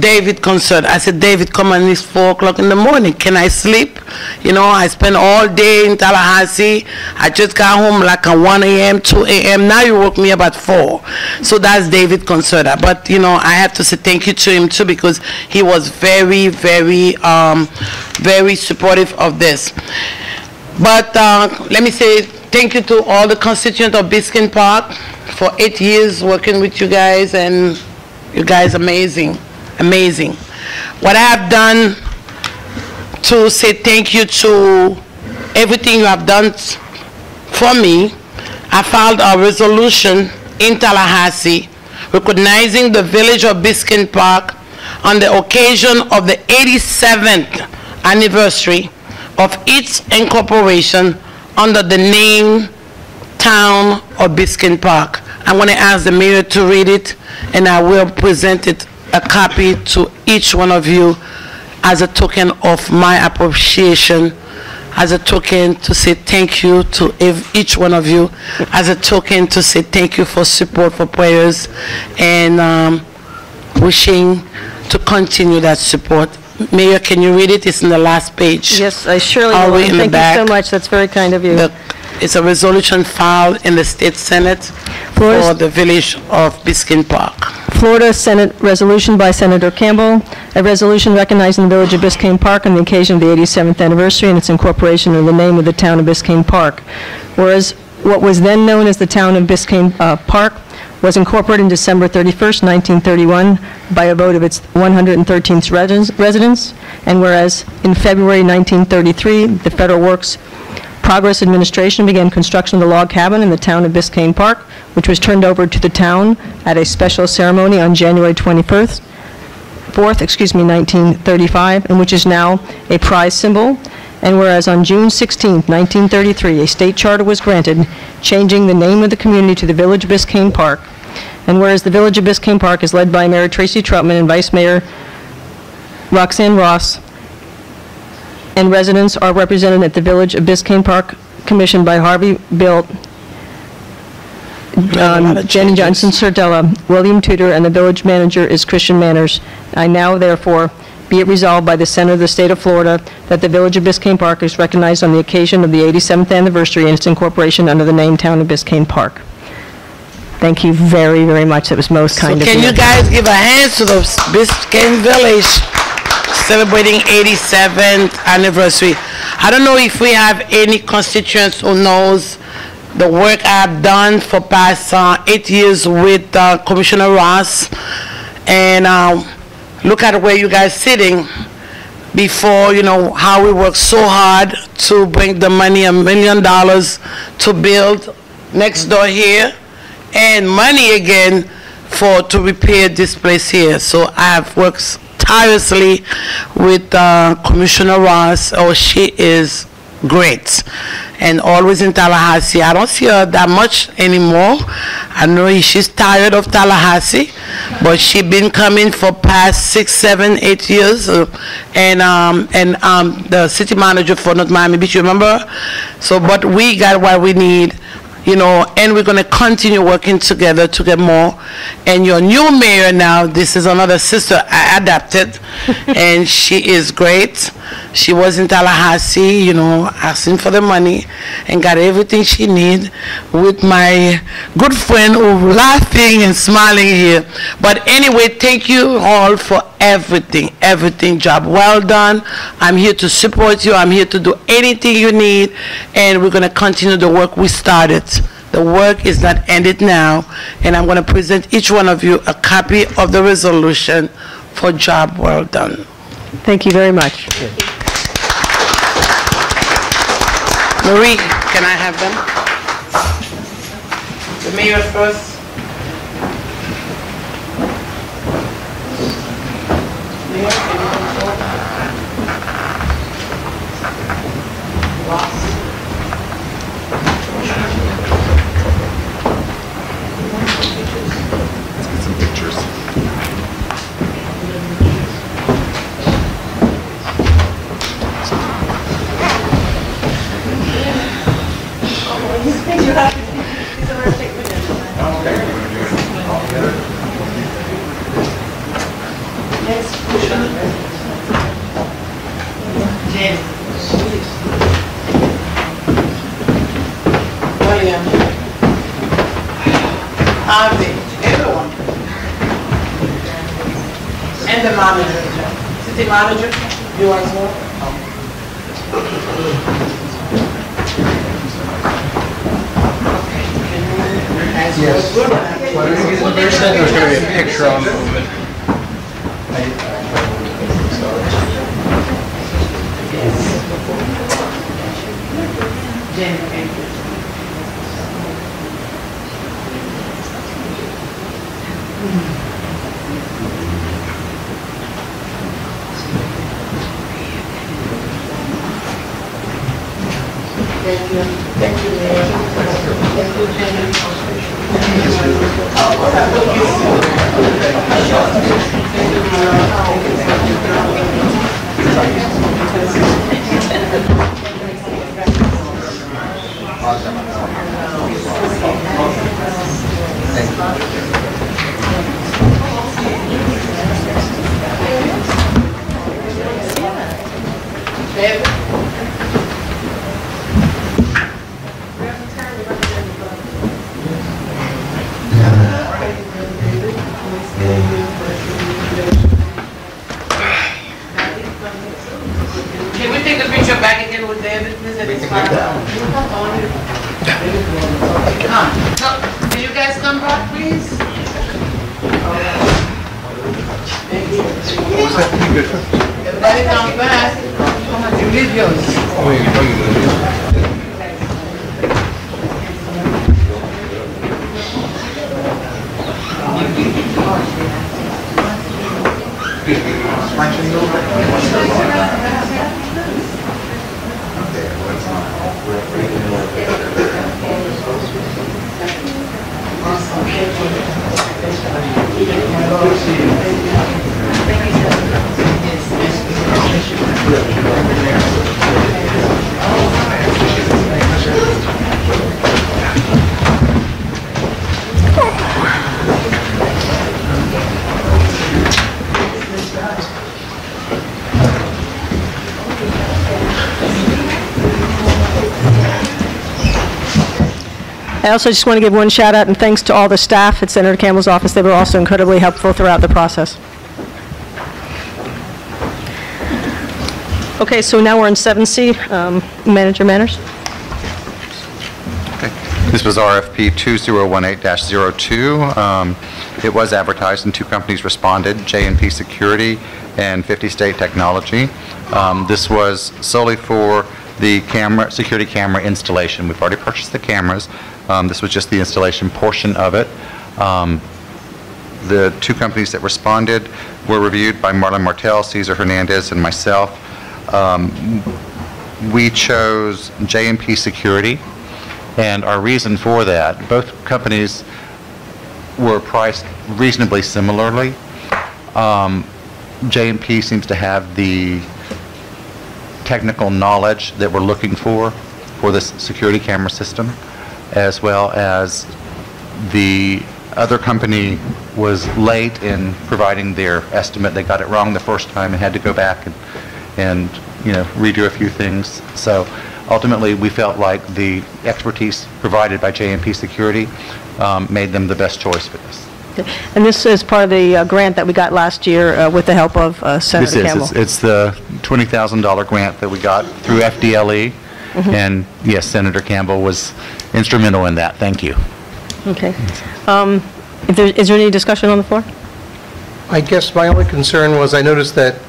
David concert. I said, David, come on, it's 4 o'clock in the morning. Can I sleep? I spent all day in Tallahassee. I just got home like at 1 a.m., 2 a.m. Now you woke me up at 4. So that's David Concerta. But, I have to say thank you to him too, because he was very, very, very supportive of this. But let me say thank you to all the constituents of Biscayne Park for 8 years working with you guys, and you guys amazing, amazing. What I have done to say thank you to everything you have done for me, I filed a resolution in Tallahassee recognizing the Village of Biscayne Park on the occasion of the 87th anniversary of its incorporation under the name Town of Biscayne Park. I'm going to ask the mayor to read it, and I will present a copy to each one of you as a token of my appreciation, as a token to say thank you to each one of you, as a token to say thank you for support, for prayers, and wishing to continue that support. Mayor, can you read it? It's in the last page. Yes, I surely will. Thank you so much. That's very kind of you. It's a resolution filed in the State Senate for the Village of Biscayne Park. Florida Senate resolution by Senator Campbell, a resolution recognizing the Village of Biscayne Park on the occasion of the 87th anniversary and its incorporation in the name of the Town of Biscayne Park. Whereas what was then known as the Town of Biscayne Park was incorporated on December 31st, 1931 by a vote of its 113th residents, and whereas in February 1933, the Federal Works Progress Administration began construction of the log cabin in the town of Biscayne Park, which was turned over to the town at a special ceremony on January 4th, 1935, and which is now a prize symbol. And whereas on June 16, 1933, a state charter was granted, changing the name of the community to the Village of Biscayne Park. And whereas the Village of Biscayne Park is led by Mayor Tracy Trutman and Vice Mayor Roxanne Ross, and residents are represented at the Village of Biscayne Park Commission by Harvey Bilt, Jenny Johnson Sardella, William Tudor, and the village manager is Christian Manners. I now, therefore, be it resolved by the Senate of the State of Florida that the Village of Biscayne Park is recognized on the occasion of the 87th anniversary and its incorporation under the name Town of Biscayne Park. Thank you very, very much. That was most kind of you. Can you guys give a hand to the Biscayne Village celebrating 87th anniversary? I don't know if we have any constituents who knows the work I've done for past 8 years with Commissioner Ross, and look at where you guys sitting before, how we worked so hard to bring the money, $1 million to build next door here, and money again to repair this place here. So I have worked tirelessly with Commissioner Ross. Oh, she is great. And always in Tallahassee. I don't see her that much anymore. I know she's tired of Tallahassee, but she's been coming for past 6, 7, 8 years. And the city manager for North Miami Beach, you remember? So, but we got what we need, you know, and we're going to continue working together to get more. And your new mayor now, this is another sister I adopted, and she is great. She was in Tallahassee, you know, asking for the money and got everything she need with my good friend who laughing and smiling here. But anyway, thank you all for everything, job well done. I'm here to support you. I'm here to do anything you need, and we're going to continue the work we started. The work is not ended now, and I'm going to present each one of you a copy of the resolution for job well done. Thank you very much. Marie, can I have them? The mayor first. Mayor, can you Some pictures. William, Harvey, everyone, and the manager, city manager, you as well? Yes. There's going to be a picture on the movement. Thank you. Thank you, Mayor. Thank you, Jenny. Can we take the picture back again with David, please? Come. Can you guys come back, please? Thank you. Everybody come back. You leave yours. I also just want to give one shout out and thanks to all the staff at Senator Campbell's office. They were also incredibly helpful throughout the process. Okay, so now we're in 7C, Manager Manners. Okay. This was RFP 2018-02. It was advertised and 2 companies responded, J&P Security and 50 State Technology. This was solely for the security camera installation. We've already purchased the cameras. This was just the installation portion of it. The 2 companies that responded were reviewed by Marlon Martel, Cesar Hernandez, and myself. we chose J&P Security, and our reason for that, both companies were priced reasonably similarly. J&P seems to have the technical knowledge that we're looking for this security camera system, as well as the other company was late in providing their estimate. They got it wrong the first time and had to go back and redo a few things. So ultimately, we felt like the expertise provided by J&P Security made them the best choice for this. And this is part of the grant that we got last year with the help of Senator Campbell. It's the $20,000 grant that we got through FDLE, and yes, Senator Campbell was instrumental in that. Thank you. Okay. Is there any discussion on the floor? I guess my only concern was I noticed that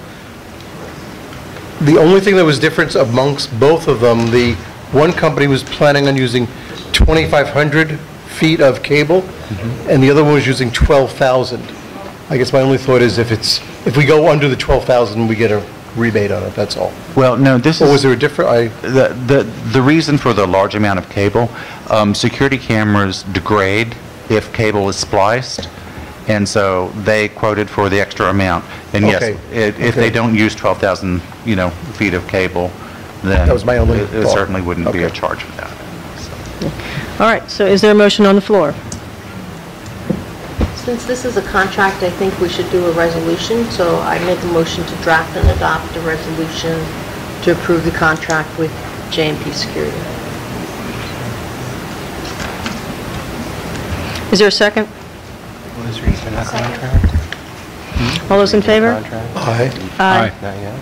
the only thing that was different amongst both of them, the one company was planning on using 2,500 feet of cable, and the other one was using 12,000. I guess my only thought is if we go under the 12,000, we get a rebate on it, that's all. Well, no, this Or is... was there a different, The reason for the large amount of cable, security cameras degrade if cable is spliced, and so they quoted for the extra amount. And yes, if they don't use 12,000, feet of cable, then That was my only it thought. certainly wouldn't be a charge for that. All right, so is there a motion on the floor? Since this is a contract, I think we should do a resolution, so I make a motion to draft and adopt a resolution to approve the contract with J&P Security. Is there a second? What is the reason for that contract? All those in favor? aye. Aye. Not yet.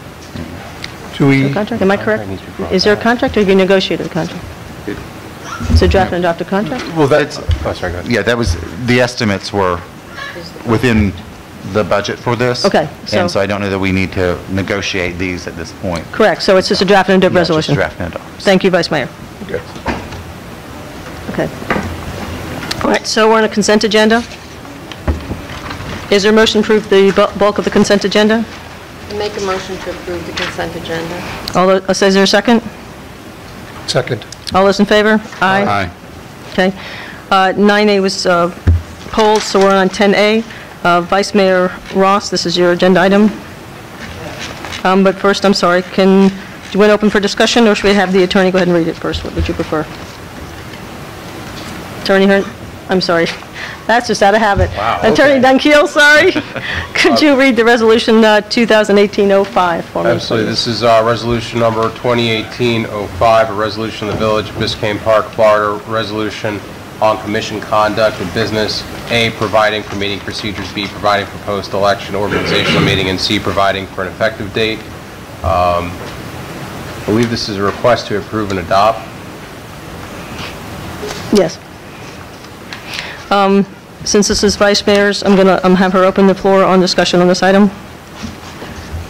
Do we, Contract, am I correct? Contract needs to be brought Is there a back. contract, or have you negotiated a contract? So draft and adopt a contract? Well, that's... Oh, sorry, go ahead. Yeah, that was, the estimates were within the budget for this. Okay, And so I don't know that we need to negotiate these at this point. Correct, so it's just a draft and adopt Yeah, just resolution? draft and adopt. Thank you, Vice Mayor. okay. Okay. All right, so we're on a consent agenda. Is there a motion to approve the bulk of the consent agenda? I make a motion to approve the consent agenda. All those, is there a second? Second. All those in favor? Aye. Okay. 9A was pulled, so we're on 10A. Vice Mayor Ross, this is your agenda item. But first, I'm sorry, do you want to open for discussion, or should we have the attorney go ahead and read it first? What would you prefer? Attorney Hearn? I'm sorry. That's just out of habit. Wow, Attorney okay. Dunkiel, sorry. Could you read the resolution 2018-05 for me? Absolutely. please? This is resolution number 2018-05, a resolution of the Village of Biscayne Park, Florida, resolution on commission conduct of business, A, providing for meeting procedures, B, providing for post-election organizational meeting, and C, providing for an effective date. I believe this is a request to approve and adopt. Yes. Since this is Vice Mayor's, I'm going to have her open the floor on discussion on this item.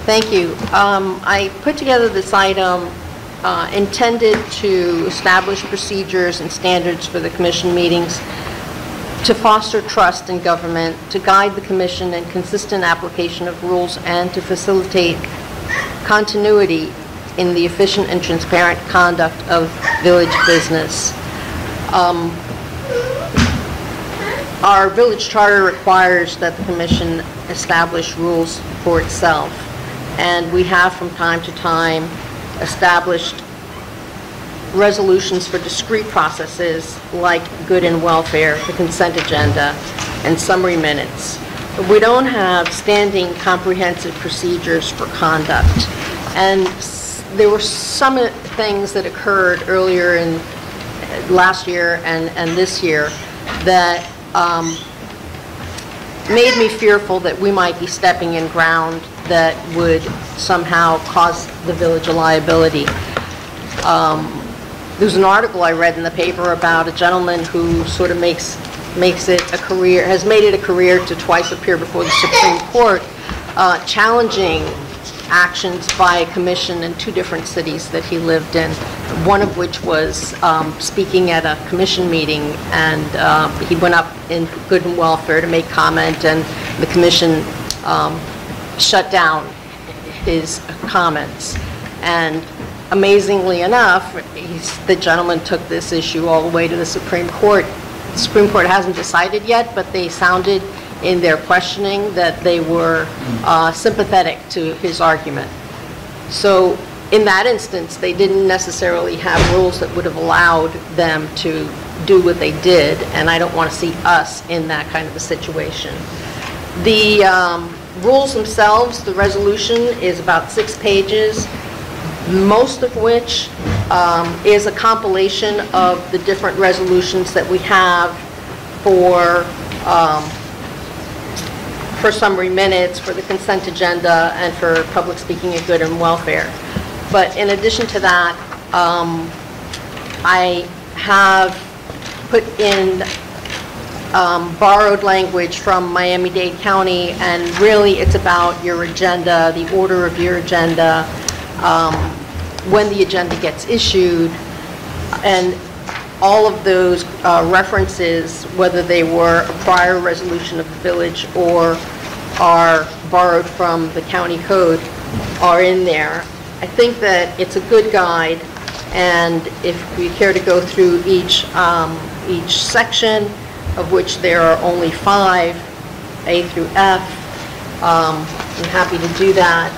Thank you. I put together this item intended to establish procedures and standards for the commission meetings, to foster trust in government, to guide the commission in consistent application of rules, and to facilitate continuity in the efficient and transparent conduct of village business. Our village charter requires that the commission establish rules for itself, and we have from time to time established resolutions for discrete processes like good and welfare, the consent agenda, and summary minutes. But we don't have standing comprehensive procedures for conduct. And there were some things that occurred earlier in last year and this year that made me fearful that we might be stepping in ground that would somehow cause the village a liability. There was an article I read in the paper about a gentleman who sort of makes it a career, has made it a career to twice appear before the Supreme Court, challenging actions by a commission in two different cities that he lived in, one of which was speaking at a commission meeting, and he went up in good and welfare to make comment, and the commission shut down his comments. And amazingly enough, the gentleman took this issue all the way to the Supreme Court. The Supreme Court hasn't decided yet, but they sounded in their questioning that they were sympathetic to his argument. So in that instance, they didn't necessarily have rules that would have allowed them to do what they did, and I don't want to see us in that kind of a situation. The rules themselves, the resolution is about 6 pages, most of which is a compilation of the different resolutions that we have for summary minutes, for the consent agenda, and for public speaking of good and welfare. But in addition to that, I have put in borrowed language from Miami-Dade County, and really it's about your agenda, the order of your agenda, when the agenda gets issued, and all of those references, whether they were a prior resolution of the village or are borrowed from the county code, are in there. I think that it's a good guide, and if we care to go through each section, of which there are only 5, A through F, I'm happy to do that.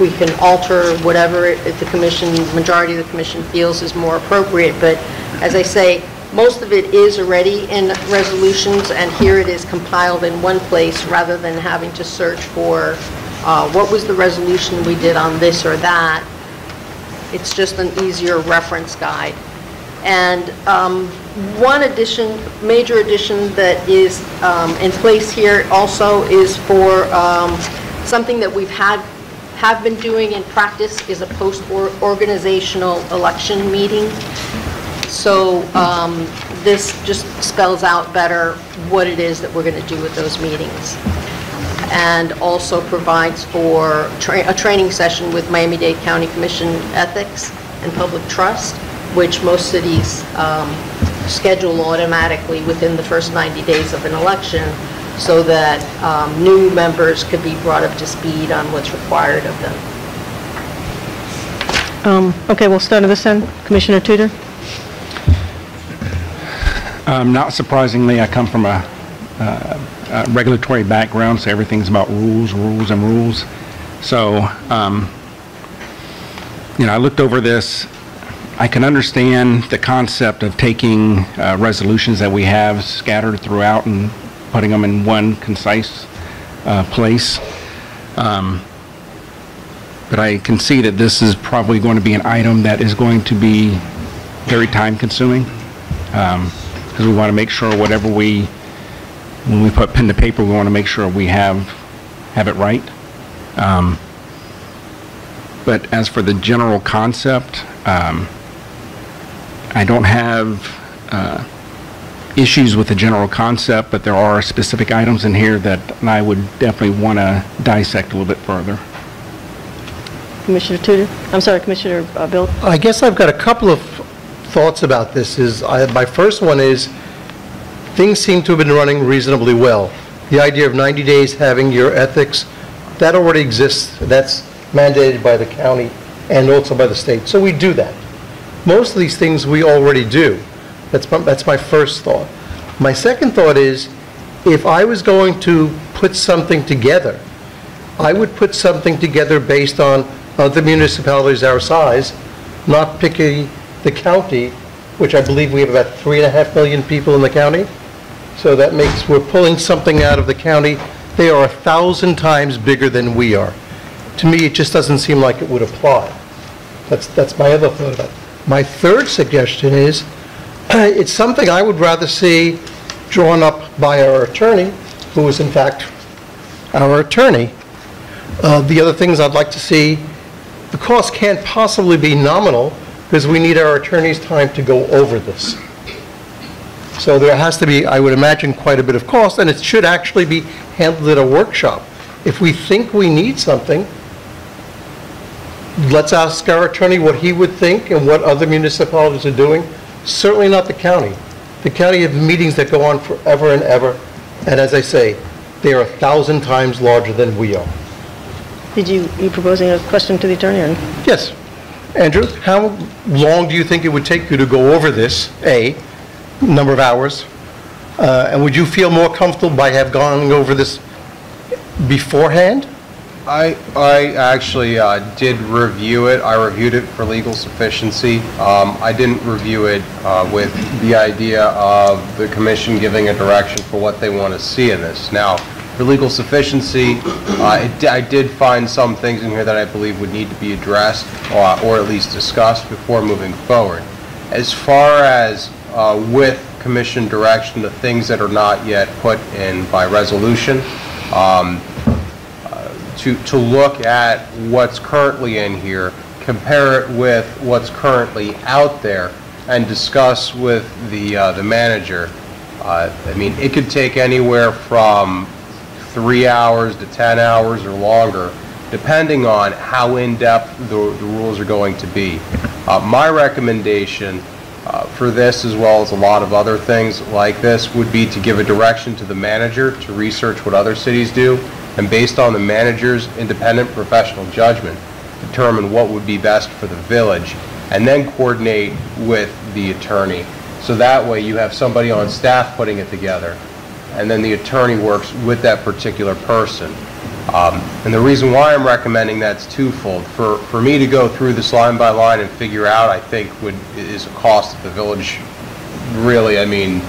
We can alter whatever if the commission, majority of the commission feels is more appropriate, but as I say, most of it is already in resolutions, and here it is compiled in one place rather than having to search for what was the resolution we did on this or that. It's just an easier reference guide. And one addition, major addition that is in place here also is for something that we've have been doing in practice is a post-organizational election meeting. So this just spells out better what it is that we're going to do with those meetings. And also provides for a training session with Miami-Dade County Commission Ethics and Public Trust, which most cities schedule automatically within the first 90 days of an election, so that new members could be brought up to speed on what's required of them. Okay, we'll start at this end. Commissioner Tudor? Not surprisingly, I come from a regulatory background, so everything's about rules, rules, and rules. So, I looked over this. I can understand the concept of taking resolutions that we have scattered throughout and putting them in one concise place. But I can see that this is probably going to be an item that is going to be very time-consuming, because we want to make sure whatever when we put pen to paper, we want to make sure we have it right. But as for the general concept, I don't have issues with the general concept, but there are specific items in here that I would definitely want to dissect a little bit further. Commissioner Tudor? I'm sorry, Commissioner Bill? I guess I've got a couple of thoughts about this. My first one is, things seem to have been running reasonably well. The idea of 90 days having your ethics, that already exists. That's mandated by the county and also by the state. So we do that. Most of these things we already do. That's my first thought. My second thought is, if I was going to put something together, I would put something together based on other municipalities our size, not picking the county, which I believe we have about 3.5 million people in the county. So that makes, we're pulling something out of the county. They are 1,000 times bigger than we are. To me, it just doesn't seem like it would apply. That's my other thought about it. My third suggestion is, it's something I would rather see drawn up by our attorney, who is in fact our attorney. The other things I'd like to see, the cost can't possibly be nominal, because we need our attorney's time to go over this. So there has to be, I would imagine, quite a bit of cost, and it should actually be handled at a workshop. If we think we need something, let's ask our attorney what he would think and what other municipalities are doing. Certainly not the county. The county have meetings that go on forever and ever, and as I say, they are 1,000 times larger than we are. you proposing a question to the attorney? Or? Yes. Andrew, how long do you think it would take you to go over this, A, number of hours, and would you feel more comfortable by have gone over this beforehand? I actually did review it. I reviewed it for legal sufficiency. I didn't review it with the idea of the commission giving a direction for what they want to see in this. Now, for legal sufficiency, I did find some things in here that I believe would need to be addressed or at least discussed before moving forward. As far as with commission direction, the things that are not yet put in by resolution, to look at what's currently in here, compare it with what's currently out there, and discuss with the manager. I mean, it could take anywhere from 3 hours to 10 hours or longer, depending on how in-depth the rules are going to be. My recommendation for this, as well as a lot of other things like this, would be to give a direction to the manager to research what other cities do, and based on the manager's independent professional judgment, determine what would be best for the village, and then coordinate with the attorney. So that way you have somebody on staff putting it together, and then the attorney works with that particular person. And the reason why I'm recommending that's twofold. For me to go through this line by line and figure out, I think is a cost to the village. Really, I mean,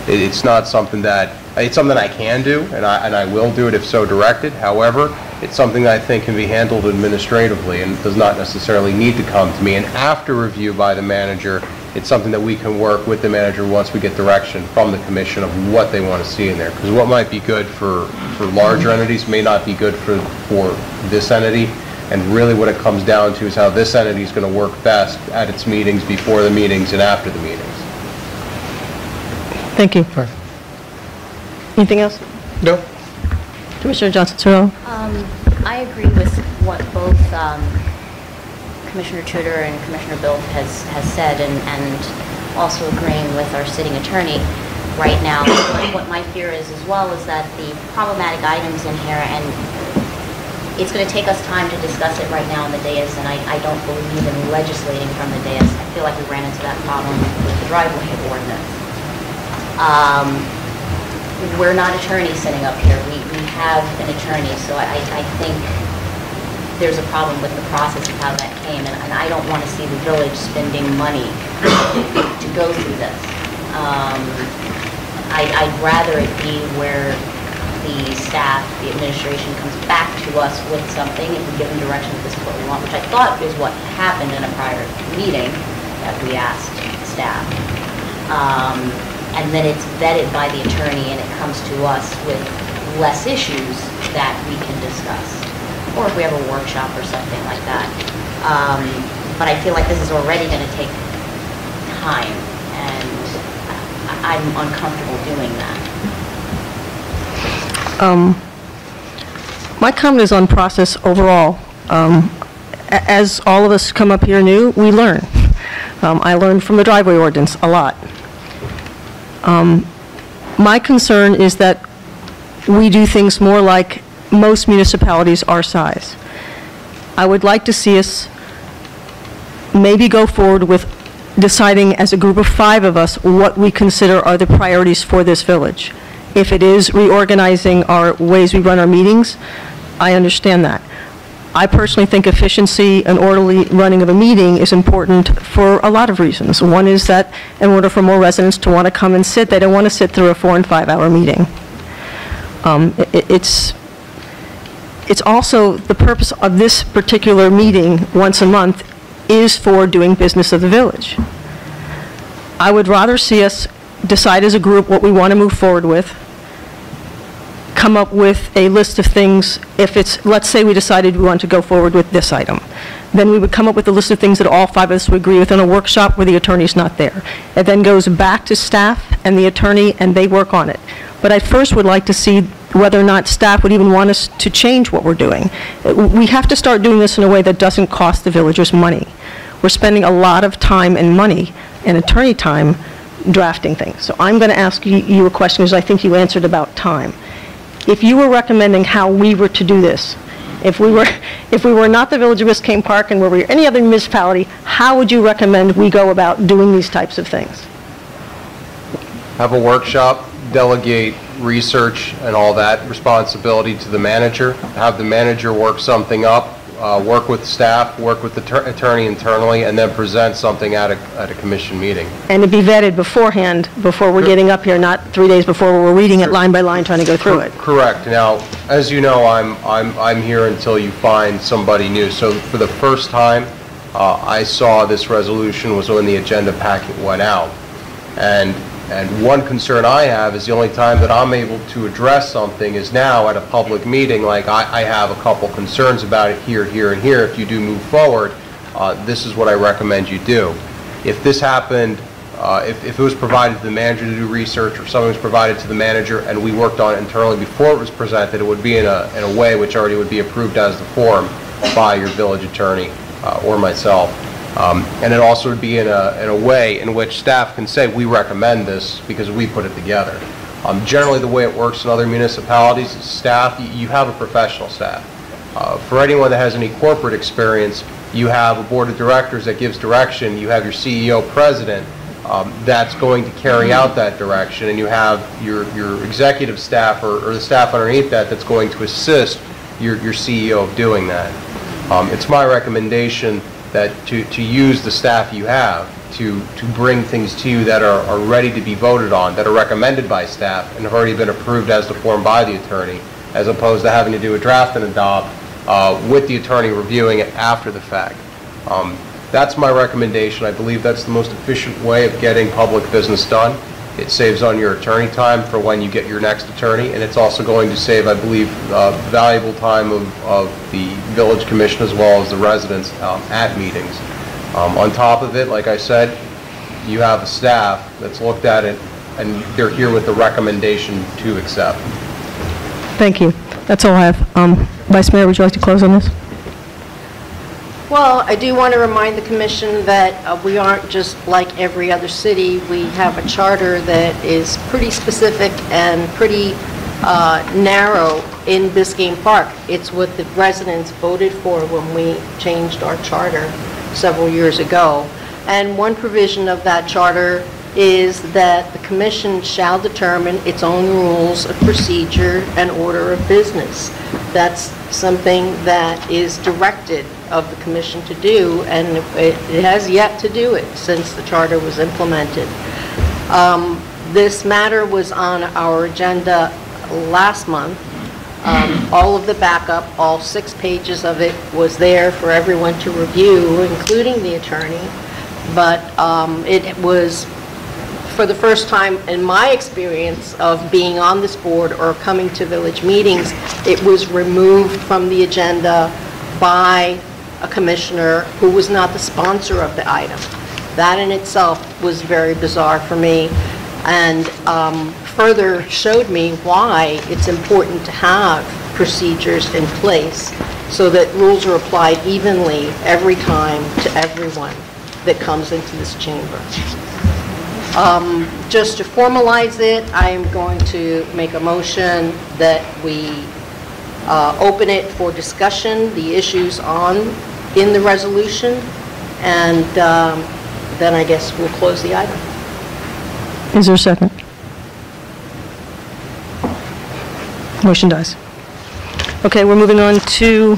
it's not something that, it's something I can do, and I will do it if so directed. However, it's something that I think can be handled administratively and does not necessarily need to come to me. And after review by the manager, it's something that we can work with the manager once we get direction from the commission of what they want to see in there. Because what might be good for larger entities may not be good for this entity. And really what it comes down to is how this entity is going to work best at its meetings, before the meetings, and after the meetings. Thank you. Anything else? No. Commissioner Johnson-Cirillo? I agree with what both Commissioner Tudor and Commissioner Bilt has said, and also agreeing with our sitting attorney right now. What my fear is as well is that the problematic items in here, and it's going to take us time to discuss it right now in the dais, and I don't believe in legislating from the dais. I feel like we ran into that problem with the driveway ordinance. We're not attorneys sitting up here. We have an attorney, so I think there's a problem with the process of how that came, and I don't want to see the village spending money to go through this. I'd rather it be where the staff, the administration comes back to us with something, if we give them direction, this is what we want, which I thought is what happened in a prior meeting that we asked staff. And then it's vetted by the attorney and it comes to us with less issues that we can discuss. Or if we have a workshop or something like that. But I feel like this is already going to take time, and I'm uncomfortable doing that. My comment is on process overall. As all of us come up here new, we learn. I learned from the driveway ordinance a lot. My concern is that we do things more like most municipalities our size. I would like to see us maybe go forward with deciding as a group of 5 of us what we consider are the priorities for this village. If it is reorganizing our ways we run our meetings, I understand that. I personally think efficiency and orderly running of a meeting is important for a lot of reasons. One is that in order for more residents to want to come and sit, they don't want to sit through a 4- and 5-hour meeting. It's also the purpose of this particular meeting once a month is for doing business of the village. I would rather see us decide as a group what we want to move forward with, come up with a list of things. If it's, let's say we decided we want to go forward with this item, then we would come up with a list of things that all 5 of us would agree with in a workshop where the attorney's not there. It then goes back to staff and the attorney, and they work on it. But I first would like to see whether or not staff would even want us to change what we're doing. We have to start doing this in a way that doesn't cost the villagers money. We're spending a lot of time and money and attorney time drafting things. So I'm going to ask you a question, because I think you answered about time. If you were recommending how we were to do this, if we were not the Village of Biscayne Park and were any other municipality, how would you recommend we go about doing these types of things? Have a workshop, delegate research and all that responsibility to the manager, have the manager work something up, work with staff, work with the attorney internally, and then present something at a commission meeting. And to be vetted beforehand, before we're getting up here, not 3 days before we're reading it line by line, trying to go through it. Correct. Now, as you know, I'm here until you find somebody new. So for the first time, I saw this resolution was when the agenda packet went out. And one concern I have is the only time that I'm able to address something is now at a public meeting. Like I have a couple concerns about it here, here, and here. If you do move forward, this is what I recommend you do. If this happened, if it was provided to the manager to do research, or something was provided to the manager and we worked on it internally before it was presented, it would be in a way which already would be approved as the form by your village attorney or myself. And it also would be in a way in which staff can say, we recommend this because we put it together. Generally, the way it works in other municipalities, staff, you have a professional staff. For anyone that has any corporate experience, you have a board of directors that gives direction, you have your CEO, president, that's going to carry out that direction, and you have your executive staff or the staff underneath that's going to assist your CEO of doing that. It's my recommendation that to use the staff you have to bring things to you that are ready to be voted on, that are recommended by staff and have already been approved as the form by the attorney, as opposed to having to do a draft and adopt with the attorney reviewing it after the fact. That's my recommendation. I believe that's the most efficient way of getting public business done. It saves on your attorney time for when you get your next attorney, and it's also going to save, I believe, valuable time of the village commission as well as the residents at meetings. On top of it, like I said, you have a staff that's looked at it, and they're here with the recommendation to accept. Thank you. That's all I have. Vice Mayor, would you like to close on this? Well, I do want to remind the commission that we aren't just like every other city. We have a charter that is pretty specific and pretty narrow in Biscayne Park. It's what the residents voted for when we changed our charter several years ago. And one provision of that charter is that the commission shall determine its own rules of procedure and order of business. That's something that is directed of the commission to do, and it has yet to do it since the charter was implemented. This matter was on our agenda last month. All of the backup, all 6 pages of it was there for everyone to review, including the attorney, but it was, for the first time in my experience of being on this board or coming to village meetings, it was removed from the agenda by a commissioner who was not the sponsor of the item. That in itself was very bizarre for me, and further showed me why it's important to have procedures in place so that rules are applied evenly every time to everyone that comes into this chamber. Just to formalize it, I am going to make a motion that we open it for discussion, the issues in the resolution, and then I guess we'll close the item. Is there a second? Motion dies. Okay, we're moving on to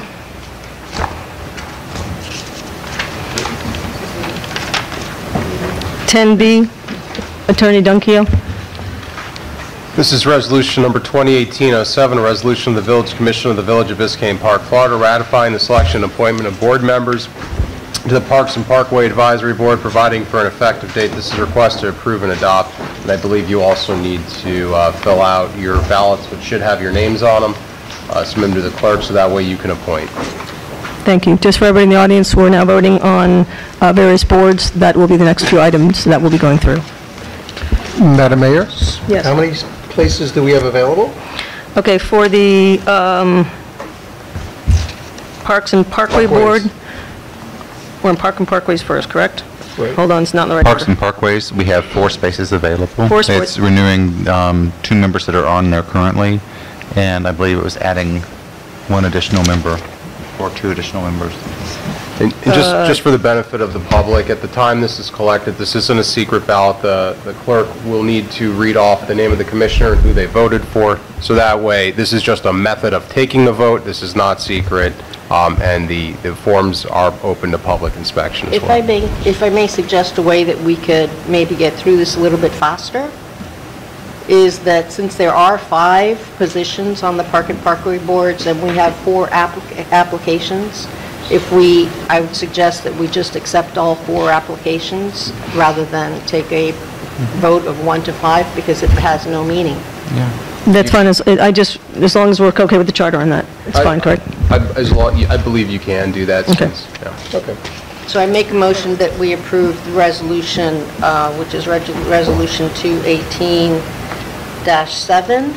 (10B). Attorney Dunkio. This is resolution number 2018-07, a resolution of the Village Commission of the Village of Biscayne Park, Florida, ratifying the selection and appointment of board members to the Parks and Parkway Advisory Board, providing for an effective date. This is a request to approve and adopt, and I believe you also need to fill out your ballots, which should have your names on them, submit them to the clerk so that way you can appoint. Thank you. Just for everybody in the audience, we're now voting on various boards. That will be the next few items that we'll be going through. Madam Mayor? Yes. How many places do we have available? Okay, for the Parks and Parkway Board, we're in Park and Parkways first, correct? Right. Hold on, it's not in the right Parks order. and Parkways, we have 4 spaces available. 4 spaces. It's renewing 2 members that are on there currently, and I believe it was adding 1 additional member for 2 additional members. And just for the benefit of the public, at the time this is collected, this isn't a secret ballot. The clerk will need to read off the name of the commissioner and who they voted for. So that way, this is just a method of taking the vote. This is not secret, and the forms are open to public inspection as well. If I may suggest a way that we could maybe get through this a little bit faster, is that since there are 5 positions on the Park and Parkway boards and we have 4 applications, I would suggest that we just accept all 4 applications rather than take a vote of 1 to 5 because it has no meaning. Yeah. That's fine, as long as we're okay with the charter on that, it's fine, correct? I believe you can do that. Okay. Okay. So I make a motion that we approve the resolution, which is Resolution 218-7,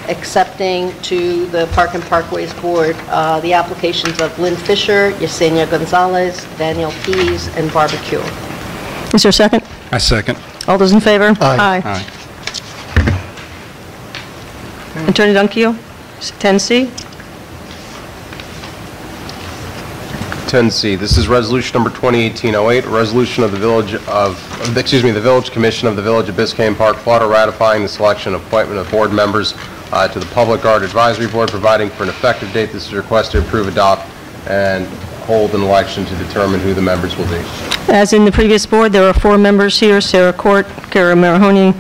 accepting to the Park and Parkways Board the applications of Lynn Fisher, Yesenia Gonzalez, Daniel Pease, and Barbecue. Is there a second? I second. All those in favor? Aye. Aye. Attorney Duncio, 10C. 10C, this is resolution number 2018-08, a resolution of the Village Commission of the Village of Biscayne Park, Florida, ratifying the selection and appointment of board members to the Public Art Advisory Board, providing for an effective date. This is requested to approve, adopt, and hold an election to determine who the members will be. As in the previous board, there are 4 members here: Sarah Court, Kara Marahony,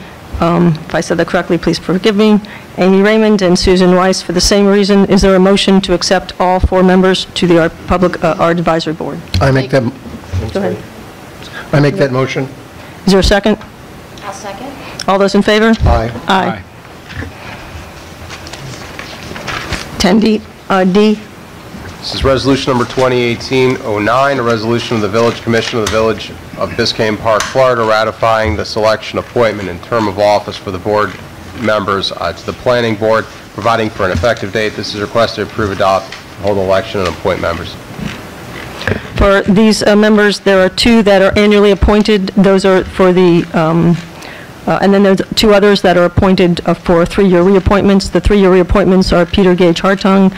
if I said that correctly, please forgive me, Amy Raymond, and Susan Weiss. For the same reason, is there a motion to accept all 4 members to the Public Art Advisory Board? I make that. Go ahead. I make that motion. Is there a second? I'll second. All those in favor? Aye. Aye. 10D, D. This is resolution number 2018-09, a resolution of the Village Commission of the Village of Biscayne Park, Florida, ratifying the selection, appointment, and term of office for the board members to the Planning Board, providing for an effective date. This is requested to approve, adopt, hold an election, and appoint members. For these members, there are 2 that are annually appointed. Those are for the, and then there's 2 others that are appointed for 3-year reappointments. The 3-year reappointments are Peter Gage Hartung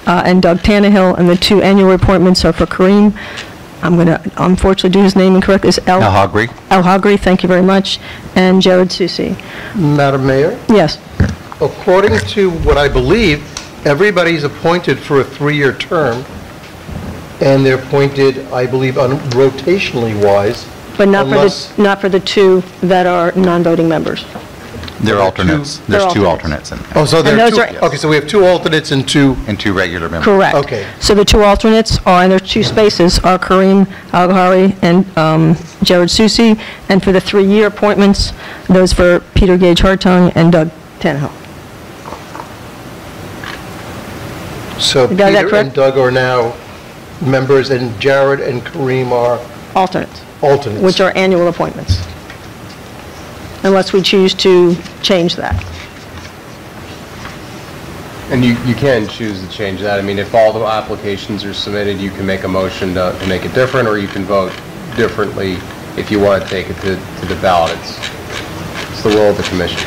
and Doug Tannehill, and the 2 annual appointments are for Kareem. I'm going to unfortunately do his name incorrect. It's El Hagri. El Hagri, thank you very much, and Jared Susi. Madam Mayor, Yes. according to what I believe, everybody's appointed for a 3-year term, and they're appointed, I believe, rotationally wise. But not Unless- for the 2 that are non-voting members. They're alternates. There's They're 2 alternates. alternates in Oh, so there And are those 2, are- okay, so we have 2 alternates and 2, and 2 regular members. Correct. Okay. So the 2 alternates are, and their 2 spaces are Kareem Al-Ghari and Jared Susi, and for the 3-year appointments, those for Peter Gage Hartung and Doug Tannehill. so Did I get that Peter correct? and Doug are now members, and Jared and Kareem are Alternates, alternates. which are annual appointments, unless we choose to change that. And you can choose to change that. I mean, if all the applications are submitted, you can make a motion to make it different, or you can vote differently if you want to take it to the ballot. It's the will of the commission.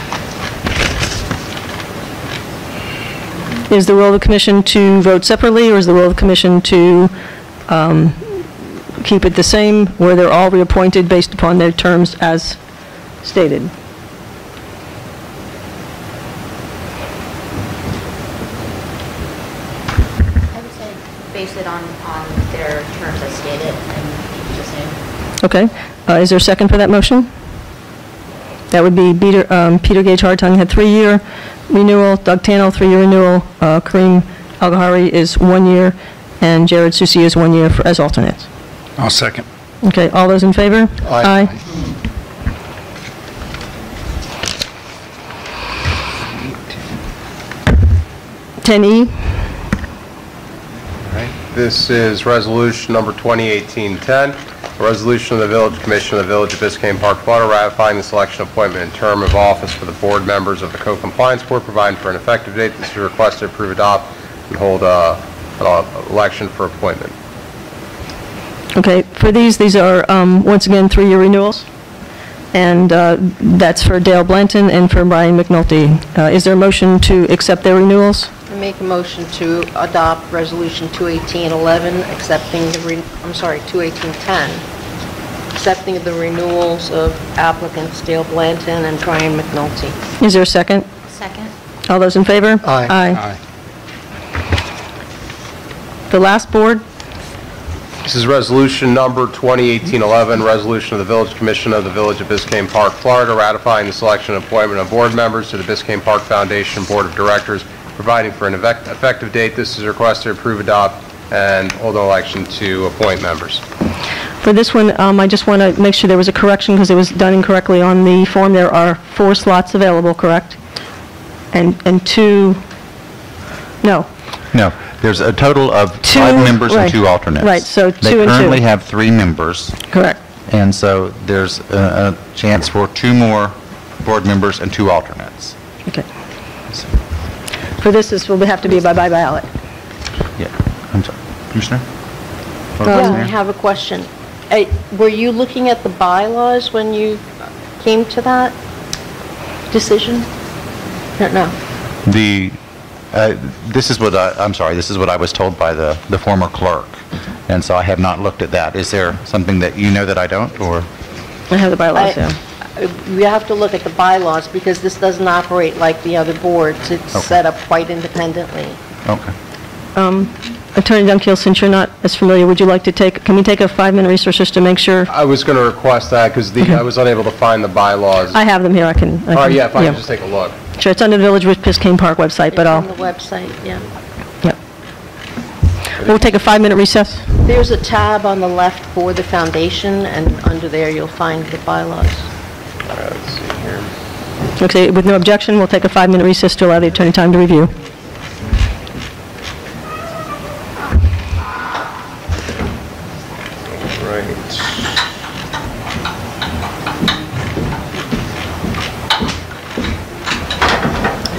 Is the role of the commission to vote separately, or is the role of the commission to keep it the same, where they're all reappointed based upon their terms as stated? I would say base it on their terms as stated and keep it the same. Okay. Is there a second for that motion? That would be Peter Gage Hartung had 3-year renewal, Doug Tannehill 3-year renewal, Kareem Al-Ghari is 1 year, and Jared Susi is 1 year as alternates. I'll second. Okay, all those in favor? Aye. 10E. This is resolution number 2018-10, a resolution of the Village Commission of the Village of Biscayne Park, Florida, ratifying the selection, appointment, and term of office for the board members of the Co-Compliance Board, providing for an effective date. This is requested, approve, adopt, and hold an election for appointment. Okay, for these are, once again, 3-year renewals, and that's for Dale Blanton and for Brian McNulty. Is there a motion to accept their renewals? I make a motion to adopt Resolution 21811, accepting the, 21810, accepting the renewals of applicants Dale Blanton and Brian McNulty. Is there a second? Second. All those in favor? Aye. The last board? This is resolution number 2018-11, resolution of the Village Commission of the Village of Biscayne Park, Florida, ratifying the selection and appointment of board members to the Biscayne Park Foundation Board of Directors, providing for an effective date. This is requested to approve, adopt, and hold an election to appoint members. For this one, I just want to make sure there was a correction because it was done incorrectly on the form. There are 4 slots available, correct? And 2, no. No, there's a total of 2, 5 members and right. 2 alternates. Right, so 2 They and 2. currently have 3 members, Correct. and so there's a chance for 2 more board members and 2 alternates. Okay. For this will have to be by ballot. Yeah, I'm sorry. Commissioner? Yeah, I have a question. Were you looking at the bylaws when you came to that decision? No. This is what this is what I was told by the former clerk, and so I have not looked at that. Is there something that you know that I don't, or? I have the bylaws, yeah. We have to look at the bylaws because this doesn't operate like the other boards. It's set up quite independently. Okay. Attorney Dunkeel, since you're not as familiar, would you like to can we take a 5-minute recess just to make sure? I was going to request that because I was unable to find the bylaws. I have them here, I can. All right, yeah, if I can just take a look. Sure, it's under the Village of Biscayne Park website, but It's on the website, yeah. Yep. We'll take a 5-minute recess. There's a tab on the left for the foundation, and under there you'll find the bylaws. All right, let's see here. Okay, with no objection, we'll take a 5-minute recess to allow the attorney time to review.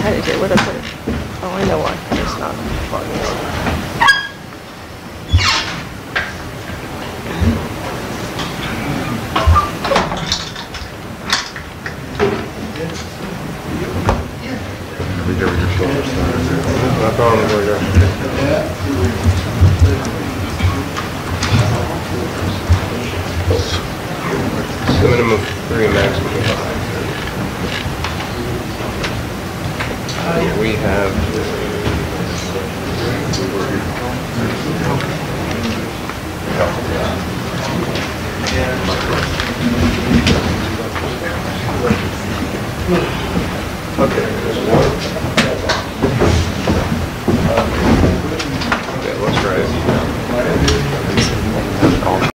How did it, where did I put it? Oh, I know why. It's not logging on. It's the minimum of 3 maximum of 5. We have